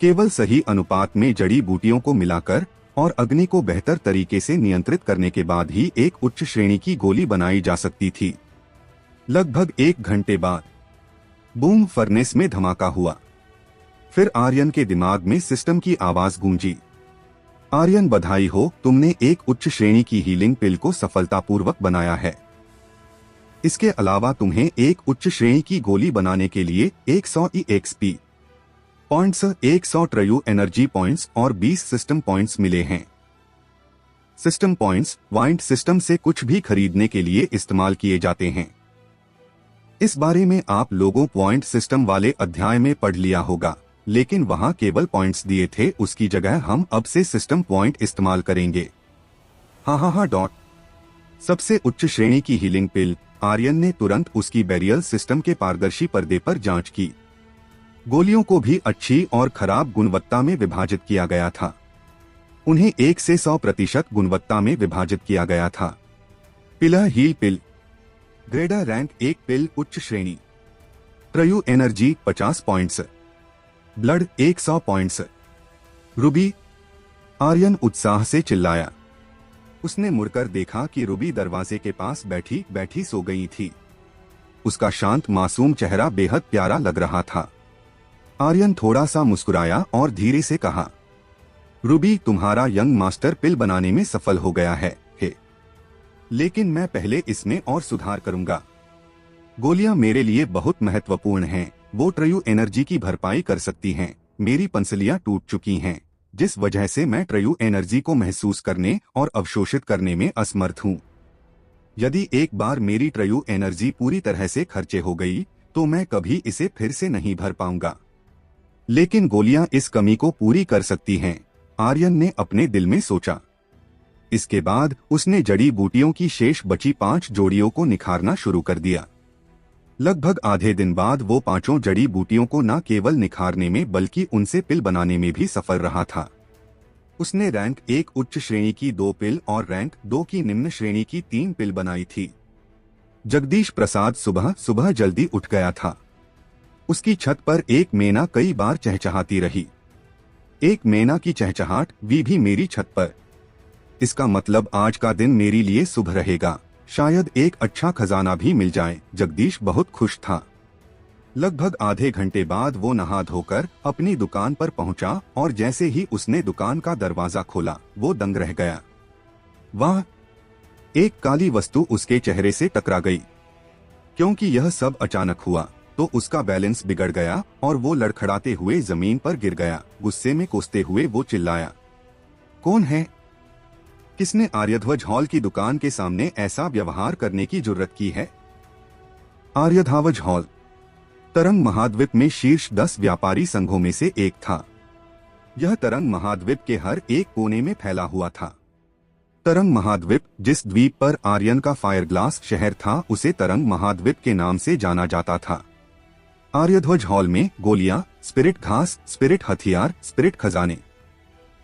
केवल सही अनुपात में जड़ी बूटियों को मिलाकर और अग्नि को बेहतर तरीके से नियंत्रित करने के बाद ही एक उच्च श्रेणी की गोली बनाई जा सकती थी। लगभग 1 घंटे बाद बूम, फर्नेस में धमाका हुआ। फिर आर्यन के दिमाग में सिस्टम की आवाज गूंजी। आर्यन, बधाई हो, तुमने एक उच्च श्रेणी की हीलिंग पिल को सफलतापूर्वक बनाया है। इसके अलावा तुम्हें एक उच्च श्रेणी की गोली बनाने के लिए 100 EXP पॉइंट्स, 100 ट्रयू एनर्जी पॉइंट्स और 20 सिस्टम पॉइंट्स मिले हैं। सिस्टम पॉइंट्स वाइंड सिस्टम से कुछ भी खरीदने के लिए इस्तेमाल किए जाते हैं। इस बारे में आप लोगों पॉइंट सिस्टम वाले अध्याय में पढ़ लिया होगा, लेकिन वहां केवल पॉइंट्स दिए थे। उसकी जगह हम अब से सिस्टम पॉइंट इस्तेमाल करेंगे। हाँ। सबसे उच्च श्रेणी की हीलिंग पिल। आर्यन ने तुरंत उसकी बैरियल सिस्टम के पारदर्शी पर्दे पर जांच की। गोलियों को भी अच्छी और खराब गुणवत्ता में विभाजित किया गया था। उन्हें 1 से 100% गुणवत्ता में विभाजित किया गया था। Pillar heal pill, grader rank 1 pill, उच्च श्रेणी। True energy 50 points, blood 100 points. Ruby, Aryan उत्साह से चिल्लाया। उसने मुड़कर देखा कि रूबी दरवाजे के पास बैठी बैठी सो गई थी। उसका शांत मासूम चेहरा बेहद प्यारा लग रहा था। आर्यन थोड़ा सा मुस्कुराया और धीरे से कहा, रूबी, तुम्हारा यंग मास्टर पिल बनाने में सफल हो गया है। लेकिन मैं पहले इसमें और सुधार करूंगा। गोलियां मेरे लिए बहुत महत्वपूर्ण हैं। वो ट्रयू एनर्जी की भरपाई कर सकती हैं। मेरी पंसलियां टूट चुकी हैं, जिस वजह से मैं ट्रयू एनर्जी को महसूस करने और अवशोषित करने में असमर्थ हूँ। यदि एक बार मेरी ट्रयू एनर्जी पूरी तरह से खर्चे हो गई तो मैं कभी इसे फिर से नहीं भर पाऊंगा। लेकिन गोलियां इस कमी को पूरी कर सकती हैं, आर्यन ने अपने दिल में सोचा। इसके बाद उसने जड़ी बूटियों की शेष बची 5 जोड़ियों को निखारना शुरू कर दिया। लगभग आधे दिन बाद वो 5 जड़ी बूटियों को न केवल निखारने में बल्कि उनसे पिल बनाने में भी सफल रहा था। उसने रैंक 1 उच्च श्रेणी की 2 पिल और रैंक 2 की निम्न श्रेणी की 3 पिल बनाई थी। जगदीश प्रसाद सुबह सुबह जल्दी उठ गया था। उसकी छत पर एक मैना कई बार चहचहाती रही। एक मैना की चहचहाट भी मेरी छत पर। इसका मतलब आज का दिन मेरे लिए शुभ रहेगा। शायद एक अच्छा खजाना भी मिल जाए। जगदीश बहुत खुश था। लगभग आधे घंटे बाद वो नहा धोकर अपनी दुकान पर पहुंचा और जैसे ही उसने दुकान का दरवाजा खोला वो दंग रह गया। वाह! एक काली वस्तु उसके चेहरे से टकरा गई। क्योंकि यह सब अचानक हुआ तो उसका बैलेंस बिगड़ गया और वो लड़खड़ाते हुए जमीन पर गिर गया। गुस्से में कोसते हुए वो चिल्लाया, कौन है? किसने आर्यध्वज हॉल की दुकान के सामने ऐसा व्यवहार करने की जुर्रत की है? आर्यध्वज हॉल तरंग महाद्वीप में शीर्ष 10 व्यापारी संघों में से एक था। यह तरंग महाद्वीप के हर एक कोने में फैला हुआ था। तरंग महाद्वीप, जिस द्वीप पर आर्यन का फायरग्लास शहर था, उसे तरंग महाद्वीप के नाम से जाना जाता था। आर्यध्वज हॉल में गोलियां, स्पिरिट घास, स्पिरिट हथियार, स्पिरिट खजाने।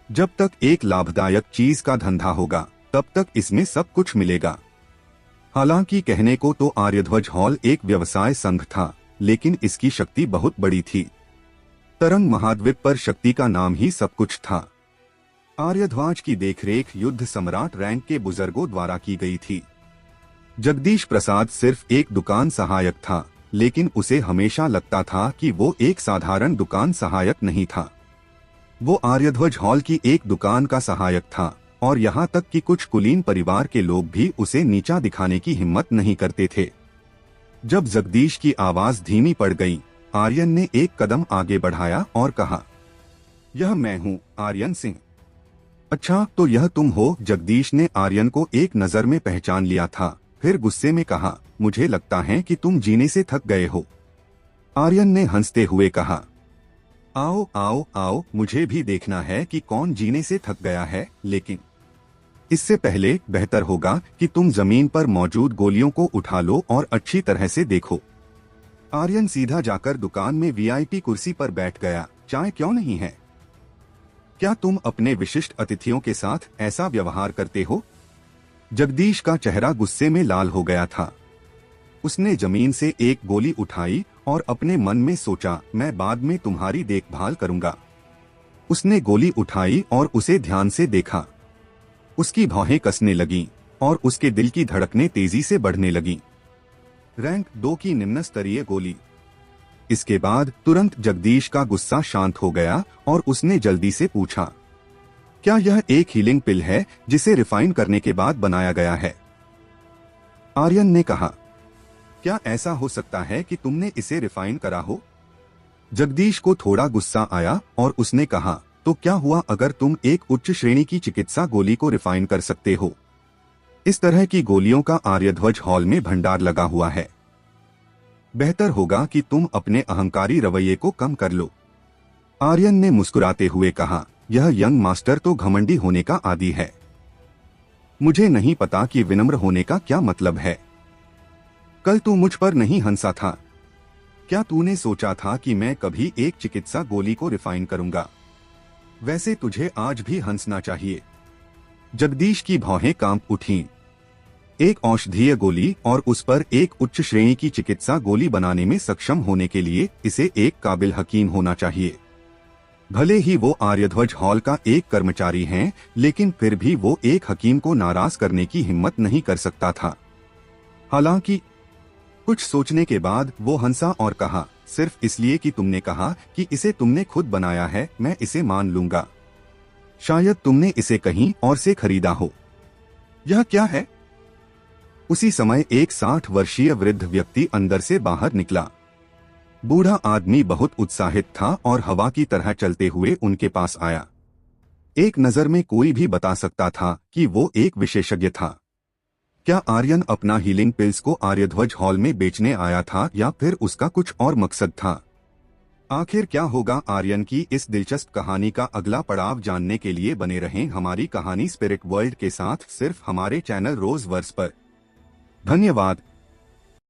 जब तक एक लाभदायक चीज का धंधा होगा तब तक इसमें सब कुछ मिलेगा। हालांकि कहने को तो आर्यध्वज हॉल एक व्यवसाय संघ था, लेकिन इसकी शक्ति बहुत बड़ी थी। तरंग महाद्वीप पर शक्ति का नाम ही सब कुछ था। आर्यध्वज की देखरेख युद्ध सम्राट रैंक के बुजुर्गों द्वारा की गई थी। जगदीश प्रसाद सिर्फ एक दुकान सहायक था, लेकिन उसे हमेशा लगता था कि वो एक साधारण दुकान सहायक नहीं था। वो आर्यध्वज हॉल की एक दुकान का सहायक था और यहाँ तक कि कुछ कुलीन परिवार के लोग भी उसे नीचा दिखाने की हिम्मत नहीं करते थे। जब जगदीश की आवाज धीमी पड़ गई, आर्यन ने एक कदम आगे बढ़ाया और कहा, यह मैं हूँ, आर्यन सिंह। अच्छा, तो यह तुम हो? जगदीश ने आर्यन को एक नजर में पहचान लिया था, फिर गुस्से में कहा, मुझे लगता है कि तुम जीने से थक गए हो। आर्यन ने हंसते हुए कहा, आओ आओ आओ, मुझे भी देखना है कि कौन जीने से थक गया है, लेकिन इससे पहले बेहतर होगा कि तुम जमीन पर मौजूद गोलियों को उठा लो और अच्छी तरह से देखो। आर्यन सीधा जाकर दुकान में वीआईपी कुर्सी पर बैठ गया। चाय क्यों नहीं है? क्या तुम अपने विशिष्ट अतिथियों के साथ ऐसा व्यवहार करते हो? जगदीश का चेहरा गुस्से में लाल हो गया था। उसने जमीन से एक गोली उठाई और अपने मन में सोचा, मैं बाद में तुम्हारी देखभाल करूंगा। उसने गोली उठाई और उसे ध्यान से देखा। उसकी भौहें कसने लगीं और उसके दिल की धड़कनें तेजी से बढ़ने लगीं। रैंक 2 की निम्न स्तरीय गोली। इसके बाद तुरंत जगदीश का गुस्सा शांत हो गया और उसने जल्दी से पूछा, क्या यह एक हीलिंग पिल है जिसे रिफाइन करने के बाद बनाया गया है? आर्यन ने कहा, क्या ऐसा हो सकता है कि तुमने इसे रिफाइन करा हो? जगदीश को थोड़ा गुस्सा आया और उसने कहा, तो क्या हुआ अगर तुम एक उच्च श्रेणी की चिकित्सा गोली को रिफाइन कर सकते हो? इस तरह की गोलियों का आर्यध्वज हॉल में भंडार लगा हुआ है। बेहतर होगा कि तुम अपने अहंकारी रवैये को कम कर लो। आर्यन ने मुस्कुराते हुए कहा, यह यंग मास्टर तो घमंडी होने का आदी है। मुझे नहीं पता कि विनम्र होने का क्या मतलब है। कल तू मुझ पर नहीं हंसा था। क्या तूने सोचा था कि मैं कभी एक चिकित्सा गोली को रिफाइन करूंगा? वैसे तुझे आज भी हंसना चाहिए। जगदीश की भौहें कांप उठीं। एक औषधीय गोली और उस पर एक उच्च श्रेणी की चिकित्सा गोली बनाने में सक्षम होने के लिए इसे एक काबिल हकीम होना चाहिए। भले ही वो आर्यध्वज हॉल का एक कर्मचारी हैं, लेकिन फिर भी वो एक हकीम को नाराज करने की हिम्मत नहीं कर सकता था। हालांकि कुछ सोचने के बाद वो हंसा और कहा, सिर्फ इसलिए कि तुमने कहा कि इसे तुमने खुद बनाया है, मैं इसे मान लूंगा। शायद तुमने इसे कहीं और से खरीदा हो। यह क्या है? उसी समय एक 60 वर्षीय वृद्ध व्यक्ति अंदर से बाहर निकला। बूढ़ा आदमी बहुत उत्साहित था और हवा की तरह चलते हुए उनके पास आया। एक नजर में कोई भी बता सकता था कि वो एक विशेषज्ञ था। क्या आर्यन अपना हीलिंग पिल्स को आर्यध्वज हॉल में बेचने आया था या फिर उसका कुछ और मकसद था? आखिर क्या होगा आर्यन की इस दिलचस्प कहानी का अगला पड़ाव? जानने के लिए बने रहें हमारी कहानी स्पिरिट वर्ल्ड के साथ, सिर्फ हमारे चैनल रोज वर्स पर। धन्यवाद।